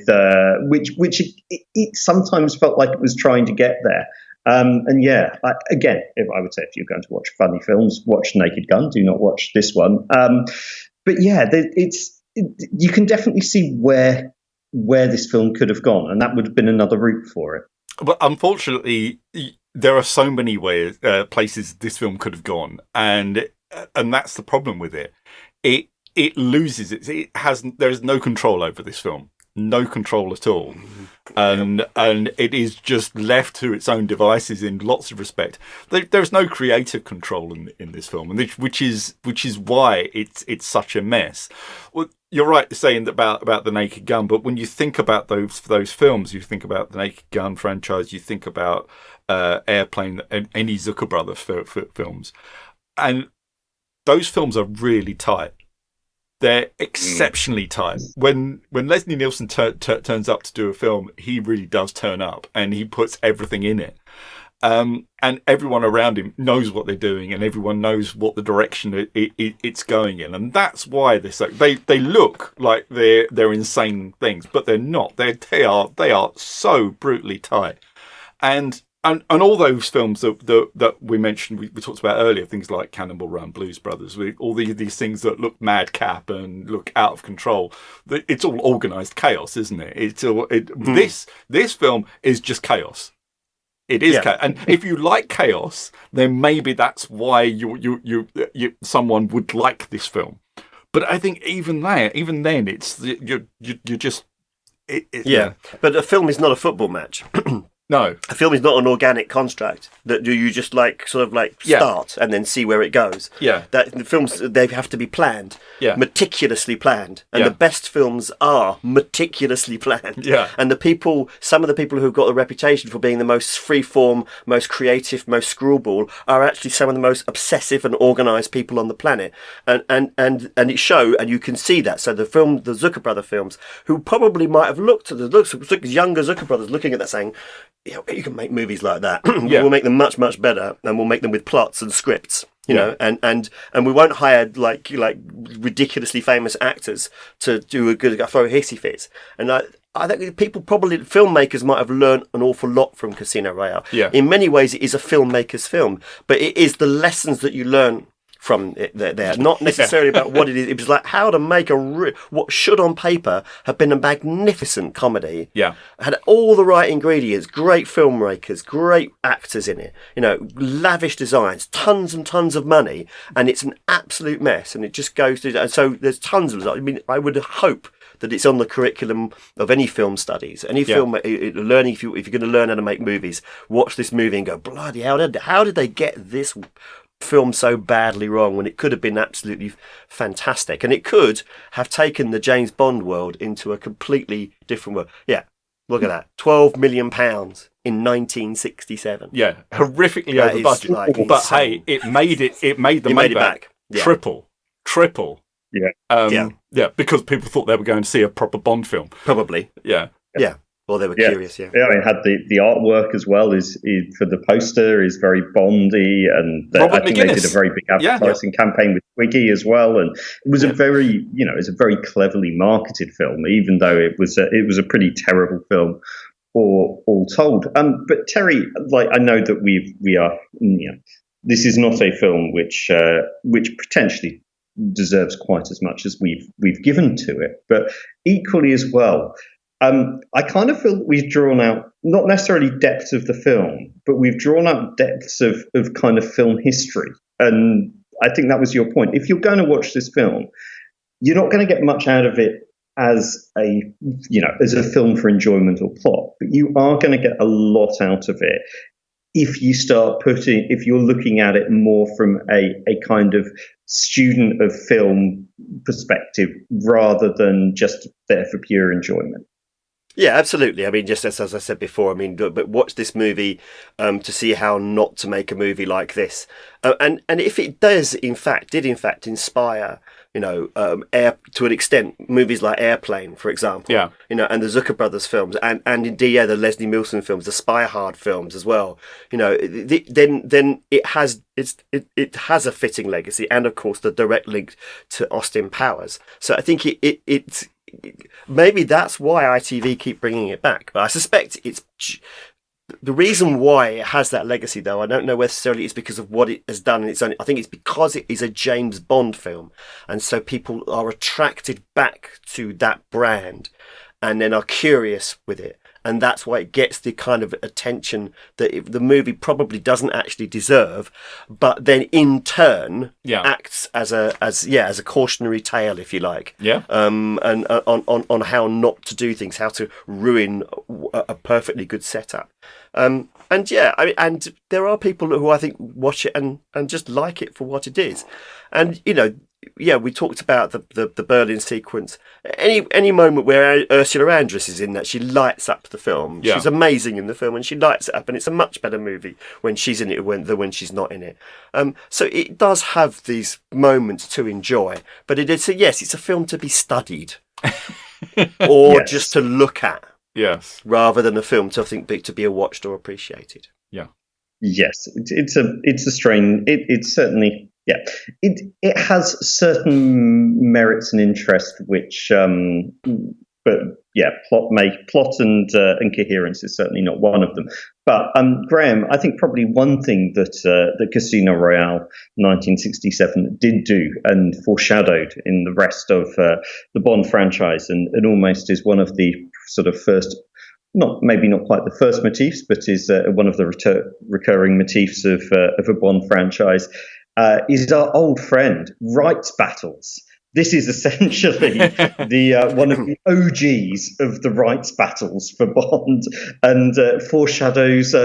Speaker 1: which it sometimes felt like it was trying to get there. Again, if I would say if you're going to watch funny films, watch Naked Gun. Do not watch this one. You can definitely see where this film could have gone, and that would have been another route for it.
Speaker 2: But unfortunately, there are so many places this film could have gone, and that's the problem with it. It loses it. There's no control over this film, no control at all, and it is just left to its own devices in lots of respect. There's no creative control in this film, and which is why it's such a mess. Well, you're right saying about the Naked Gun, but when you think about those films, you think about the Naked Gun franchise, you think about Airplane and any Zucker Brothers films, and those films are really tight. They're exceptionally tight. When Leslie Nielsen turns up to do a film, he really does turn up, and he puts everything in it. And everyone around him knows what they're doing, and everyone knows what the direction it's going in, and that's why they look like they're insane things, but they're not. They are so brutally tight, and all those films that we mentioned, we talked about earlier, things like Cannonball Run, Blues Brothers, all these things that look madcap and look out of control. It's all organised chaos, isn't it? This film is just chaos. It is chaos. And if you like chaos, then maybe that's why someone would like this film. But I think even then, it's you're just
Speaker 3: But a film is not a football match.
Speaker 2: No,
Speaker 3: a film is not an organic construct that you just start and then see where it goes.
Speaker 2: Yeah,
Speaker 3: that the films, they have to be planned, meticulously planned, and the best films are meticulously planned.
Speaker 2: Yeah,
Speaker 3: and some of the people who've got the reputation for being the most freeform, most creative, most screwball are actually some of the most obsessive and organised people on the planet. And it shows, and you can see that. So the Zucker Brother films, who probably might have looked at younger Zucker Brothers looking at that saying, you can make movies like that. We'll make them much, much better, and we'll make them with plots and scripts. You know, and we won't hire like ridiculously famous actors to do throw a hissy fit. And I think filmmakers might have learned an awful lot from Casino Royale.
Speaker 2: Yeah.
Speaker 3: In many ways, it is a filmmaker's film, but it is the lessons that you learn from it there, not necessarily about what it is. It was like how to make what should on paper have been a magnificent comedy.
Speaker 2: Yeah,
Speaker 3: had all the right ingredients, great filmmakers, great actors in it. Lavish designs, tons and tons of money, and it's an absolute mess. And it just goes to. And so there's tons of. I mean, I would hope that it's on the curriculum of any film studies, any film learning. If you're going to learn how to make movies, watch this movie and go, bloody hell! How did they get this film so badly wrong when it could have been absolutely fantastic, and it could have taken the James Bond world into a completely different world. Yeah, look at that, £12 million in 1967.
Speaker 2: Yeah, horrifically
Speaker 3: That
Speaker 2: over
Speaker 3: is,
Speaker 2: budget.
Speaker 3: like,
Speaker 2: But
Speaker 3: insane.
Speaker 2: hey, it made the
Speaker 3: It
Speaker 2: money
Speaker 3: made it
Speaker 2: back.
Speaker 3: back. Yeah.
Speaker 2: Triple.
Speaker 1: Yeah.
Speaker 2: Yeah, because people thought they were going to see a proper Bond film.
Speaker 3: Probably.
Speaker 2: Yeah.
Speaker 3: Well, they were curious. Yeah.
Speaker 1: Yeah, I mean, had the artwork as well is for the poster is very Bondy, and I think they did a very big advertising campaign with Twiggy as well, and it was a very cleverly marketed film, even though it was a pretty terrible film, all told. But Terry, like, I know that we are, this is not a film which potentially deserves quite as much as we've given to it, but equally as well. I kind of feel that we've drawn out not necessarily depths of the film, but we've drawn out depths of kind of film history. And I think that was your point. If you're going to watch this film, you're not going to get much out of it as a film for enjoyment or plot, but you are going to get a lot out of it if you're looking at it more from a kind of student of film perspective rather than just there for pure enjoyment.
Speaker 3: Yeah, absolutely. I mean, just as I said before, I mean, but watch this movie to see how not to make a movie like this, and if it did in fact inspire, to an extent, movies like Airplane, for example, and the Zucker brothers films, and indeed the Leslie Nielsen films, the Spy Hard films as well, then it has a fitting legacy, and of course the direct link to Austin Powers. So I think it's maybe that's why ITV keep bringing it back, but I suspect it's the reason why it has that legacy, though. I don't know necessarily it's because of what it has done in its own. I think it's because it is a James Bond film, and so people are attracted back to that brand, and then are curious with it, and that's why it gets the kind of attention that the movie probably doesn't actually deserve, but then in turn acts as a cautionary tale, if you like, and on how not to do things, how to ruin a perfectly good setup. And there are people who I think watch it and just like it for what it is, and we talked about the Berlin sequence. Any moment where Ursula Andress is in that, she lights up the film. She's amazing in the film, and she lights it up, and it's a much better movie when she's in it than when she's not in it. So it does have these moments to enjoy, but it's a film to be studied or just to look at.
Speaker 2: Yes.
Speaker 3: Rather than a film to to be watched or appreciated.
Speaker 2: Yeah.
Speaker 1: Yes, it's a strain. It's certainly. Yeah, it has certain merits and interest, which, but yeah, plot and coherence is certainly not one of them. But Graham, I think probably one thing that the Casino Royale 1967 did do and foreshadowed in the rest of the Bond franchise, and almost is one of the sort of first. Maybe not quite the first motifs, but is one of the recurring motifs of a Bond franchise. Is our old friend rights battles. This is essentially the one of the OGs of the rights battles for Bond, and foreshadows.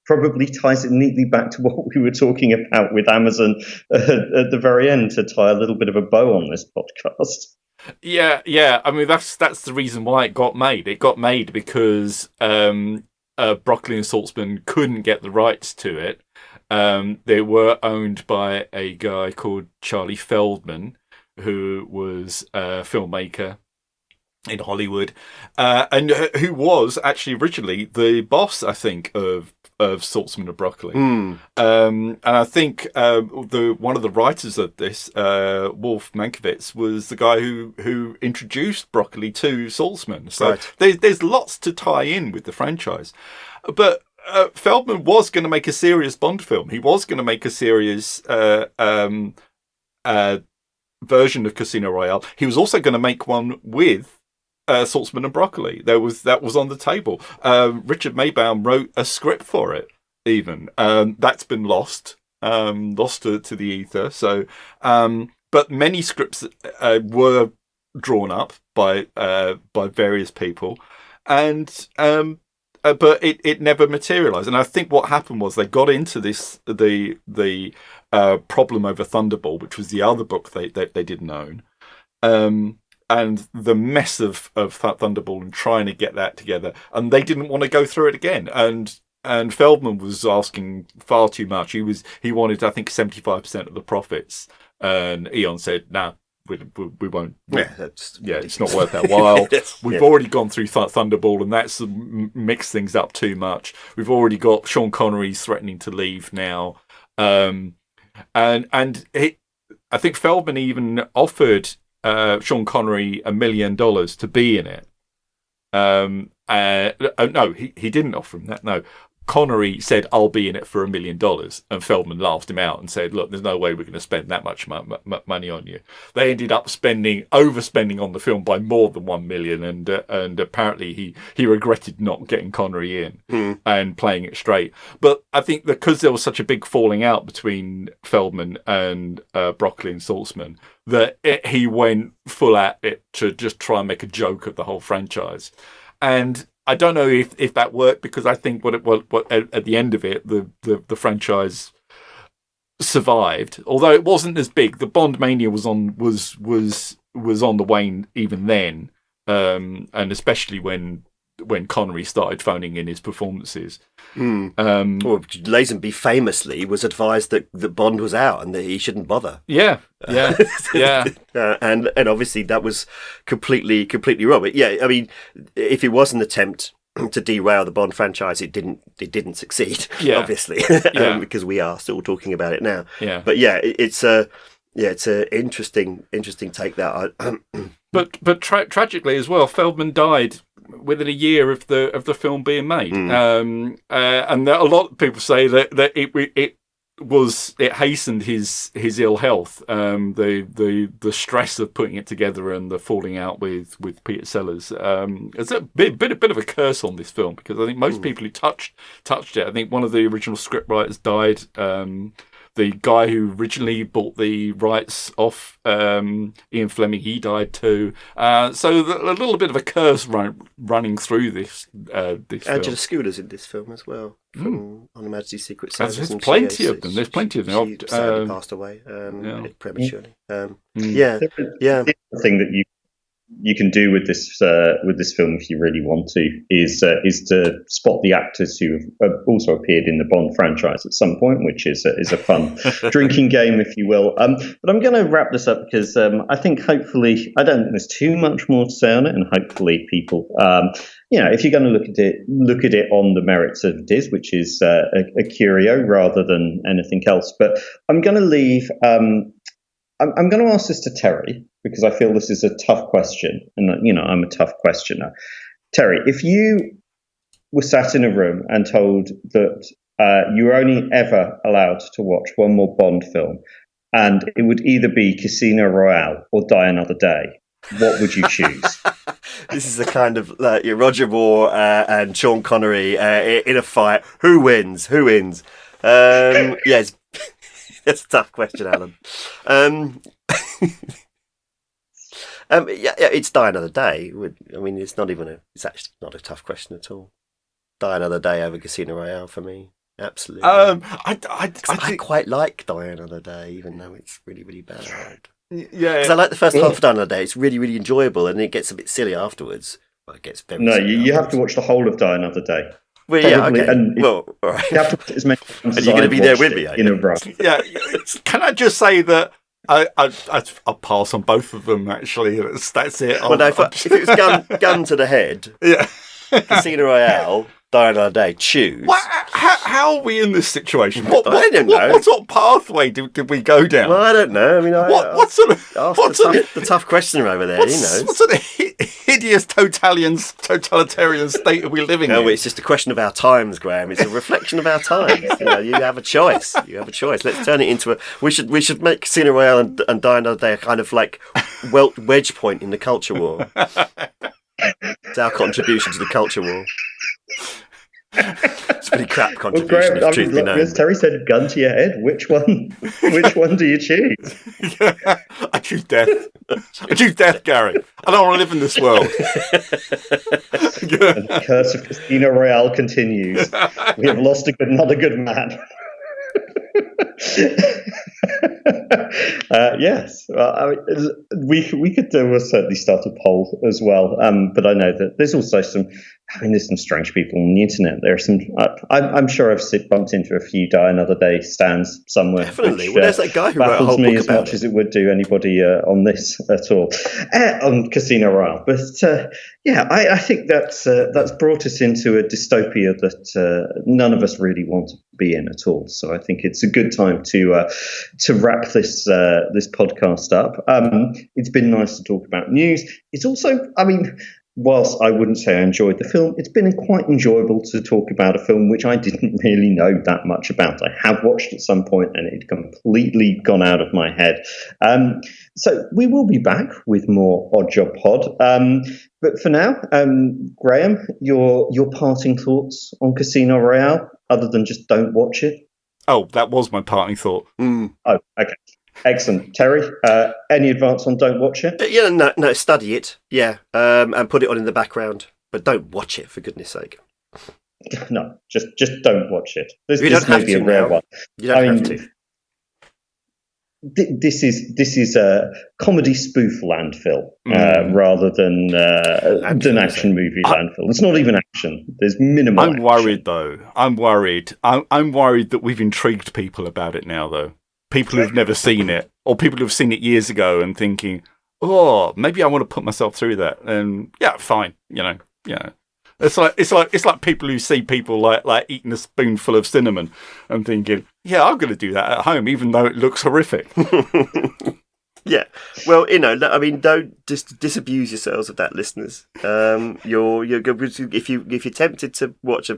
Speaker 1: Probably ties it neatly back to what we were talking about with Amazon at the very end, to tie a little bit of a bow on this podcast.
Speaker 2: Yeah. I mean, that's the reason why it got made. It got made because Broccoli and Saltzman couldn't get the rights to it. They were owned by a guy called Charlie Feldman, who was a filmmaker in Hollywood, and who was actually originally the boss, I think, of Saltzman and Broccoli. And I think one of the writers of this, Wolf Mankiewicz, was the guy who introduced Broccoli to Saltzman. So there's lots to tie in with the franchise, but. Feldman was going to make a serious Bond film. He was going to make a serious version of Casino Royale. He was also going to make one with Saltzman and Broccoli. That was on the table. Richard Maybaum wrote a script for it. Even that's been lost to the ether. So, but many scripts were drawn up by various people, and but it never materialized. And I think what happened was they got into the problem over Thunderball, which was the other book they didn't own, and the mess of Thunderball and trying to get that together, and they didn't want to go through it again. And Feldman was asking far too much. He wanted, I think, 75% of the profits, and Eon said, "No, we won't." It's not worth our while. We've already gone through Thunderball, and that's mixed things up too much. We've already got Sean Connery threatening to leave now, and I think Feldman even offered Sean Connery $1 million to be in it. No, he didn't offer him that. No. Connery said, "I'll be in it for $1 million," and Feldman laughed him out and said, "Look, there's no way we're going to spend that much money on you." They ended up overspending on the film by more than $1 million, and apparently he regretted not getting Connery in and playing it straight. But I think that because there was such a big falling out between Feldman and Broccoli and Saltzman, that he went full at it to just try and make a joke of the whole franchise. And I don't know if that worked, because I think what at the end of it, the franchise survived, although it wasn't as big. The Bond mania was on the wane even then, and especially when Connery started phoning in his performances.
Speaker 3: Well, Lazenby famously was advised that Bond was out and that he shouldn't bother.
Speaker 2: Yeah.
Speaker 3: And obviously that was completely wrong. But yeah, I mean, if it was an attempt to derail the Bond franchise, it didn't succeed. Yeah. Obviously, because we are still talking about it now.
Speaker 2: Yeah.
Speaker 3: But yeah, it's a interesting take that.
Speaker 2: But tragically as well, Feldman died within a year of the film being made, and a lot of people say that it hastened his ill health, the stress of putting it together and the falling out with Peter Sellers. It's a bit of a curse on this film, because I think most people who touched it, I think one of the original scriptwriters died. The guy who originally bought the rights off Ian Fleming, he died too. So a little bit of a curse running through this
Speaker 3: Angela
Speaker 2: film.
Speaker 3: Scooter's in this film as well, from On Her Majesty's Secret Service.
Speaker 2: There's plenty of them. There's plenty of them.
Speaker 3: She sadly passed away prematurely.
Speaker 1: The thing that you can do with this film, if you really want to, is to spot the actors who have also appeared in the Bond franchise at some point, which is a fun drinking game, if you will. But I'm going to wrap this up, because I think hopefully, I don't think there's too much more to say on it, and hopefully people, if you're going to look at it on the merits of it is, which is a curio rather than anything else. But I'm going to leave. I'm going to ask this to Terry, because I feel this is a tough question, and I'm a tough questioner. Terry, if you were sat in a room and told that you were only ever allowed to watch one more Bond film, and it would either be Casino Royale or Die Another Day, what would you choose?
Speaker 3: This is the kind of Roger Moore and Sean Connery in a fight. Who wins? Yes. It's a tough question, Alan. It's Die Another Day. I mean, it's actually not a tough question at all. Die Another Day over Casino Royale for me. Absolutely. I quite like Die Another Day, even though it's really, really bad.
Speaker 2: Yeah.
Speaker 3: Because I like the first half of Die Another Day. It's really, really enjoyable, and it gets a bit silly afterwards. Well, it gets very silly
Speaker 1: you have to watch the whole of Die Another Day.
Speaker 3: Well,
Speaker 1: probably,
Speaker 3: okay.
Speaker 1: And
Speaker 3: all right.
Speaker 1: You have to put as many times
Speaker 3: as you're going to be there with me
Speaker 1: in a row.
Speaker 2: Yeah. Can I just say that I'll pass on both of them, actually. That's it.
Speaker 3: Well, no, if it was gun to the head, Casino Royale, Die Another Day, choose.
Speaker 2: How are we in this situation?
Speaker 3: I don't know.
Speaker 2: What sort of pathway did we go down?
Speaker 3: Well, I don't know. I mean,
Speaker 2: what sort of
Speaker 3: the tough questioner over there? What
Speaker 2: sort of hideous totalitarian state are we living in?
Speaker 3: No, it's just a question of our times, Graham. It's a reflection of our times. You have a choice. Let's turn it into a. We should make Casino Royale and Die Another Day a kind of like wedge point in the culture war. It's our contribution to the culture war. It's a pretty crap contribution.
Speaker 1: Well, Graham, as Terry said, gun to your head. Which one do you choose?
Speaker 2: I choose death. I choose death, Gary. I don't want to live in this world.
Speaker 1: And the curse of Casino Royale continues. We have lost another good man. Yes, we could certainly start a poll as well. But I know that there's also there's some strange people on the internet. There are some. I'm sure I've bumped into a few Die Another Day stands somewhere.
Speaker 3: Definitely. Well, there's that guy who wrote a whole book
Speaker 1: me as much as it would do anybody on this at all on Casino Royale. But I think that's brought us into a dystopia that none of us really want to be in at all. So I think it's a good time to wrap this podcast up. It's been nice to talk about news. It's also, whilst I wouldn't say I enjoyed the film, it's been quite enjoyable to talk about a film which I didn't really know that much about. I have watched at some point and it completely gone out of my head. So we will be back with more Odd Job Pod. But for now, Graham, your parting thoughts on Casino Royale, other than just don't watch it?
Speaker 2: Oh, that was my parting thought.
Speaker 1: Oh, okay. Excellent. Terry, any advance on don't watch it?
Speaker 3: No, study it, and put it on in the background, but don't watch it, for goodness sake.
Speaker 1: No, just don't watch it. This
Speaker 3: may
Speaker 1: be a rare one.
Speaker 3: You don't have to.
Speaker 1: This is a comedy spoof landfill rather than action movie landfill. It's not even action. There's minimal.
Speaker 2: I'm worried though. I'm worried that we've intrigued people about it now, though. People who've never seen it, or people who've seen it years ago and thinking, "Oh, maybe I want to put myself through that." And yeah, fine. It's like people who see people like eating a spoonful of cinnamon and thinking, "Yeah, I'm going to do that at home, even though it looks horrific."
Speaker 3: Yeah, well, don't disabuse yourselves of that, listeners. You're good if you're tempted to watch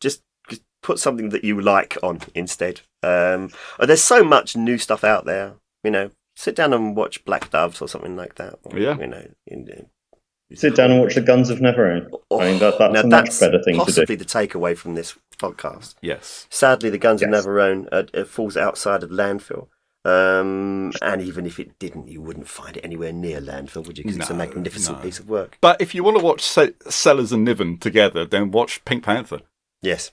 Speaker 3: just put something that you like on instead. There's so much new stuff out there. Sit down and watch Black Doves or something like that. Or,
Speaker 1: sit down and watch The Guns of Neverend. That's a much better thing to do.
Speaker 3: Possibly the takeaway from this podcast.
Speaker 2: Yes.
Speaker 3: Sadly, The Guns of Neverend falls outside of landfill. And even if it didn't, you wouldn't find it anywhere near landfill, would you? Because it's a magnificent piece of work.
Speaker 2: But if you want to watch Sellers and Niven together, then watch Pink Panther.
Speaker 3: Yes.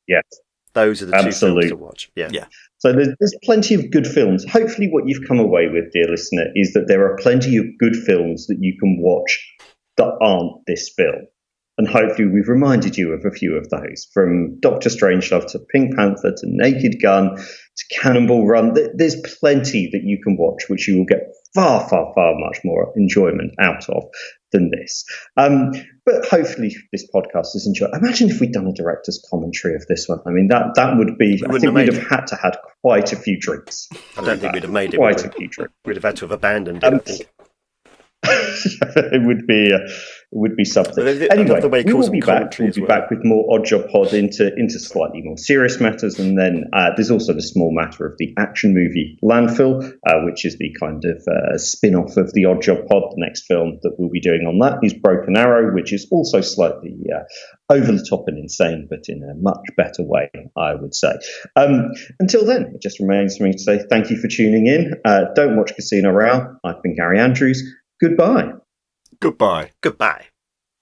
Speaker 1: Yes.
Speaker 3: Those are the two films to watch. Yeah.
Speaker 1: So there's plenty of good films. Hopefully what you've come away with, dear listener, is that there are plenty of good films that you can watch that aren't this film. And hopefully we've reminded you of a few of those, from Doctor Strangelove to Pink Panther to Naked Gun to Cannonball Run. There's plenty that you can watch which you will get far, far, far much more enjoyment out of than this. But hopefully this podcast is enjoyed. Imagine if we'd done a director's commentary of this one. That would be, I think we'd have had to had quite a few drinks.
Speaker 3: I don't think we'd have made it.
Speaker 1: Quite a few drinks.
Speaker 3: We'd have had to have abandoned it, I think.
Speaker 1: It would be something. Anyway, we will be back. We'll be back with more Odd Job Pod into slightly more serious matters, and then there's also the small matter of the action movie Landfill, which is the kind of spin-off of the Odd Job Pod. The next film that we'll be doing on that is Broken Arrow, which is also slightly over the top and insane, but in a much better way, I would say. Until then, it just remains for me to say thank you for tuning in. Don't watch Casino Royale. I've been Gary Andrews. Goodbye.
Speaker 2: Goodbye.
Speaker 3: Goodbye.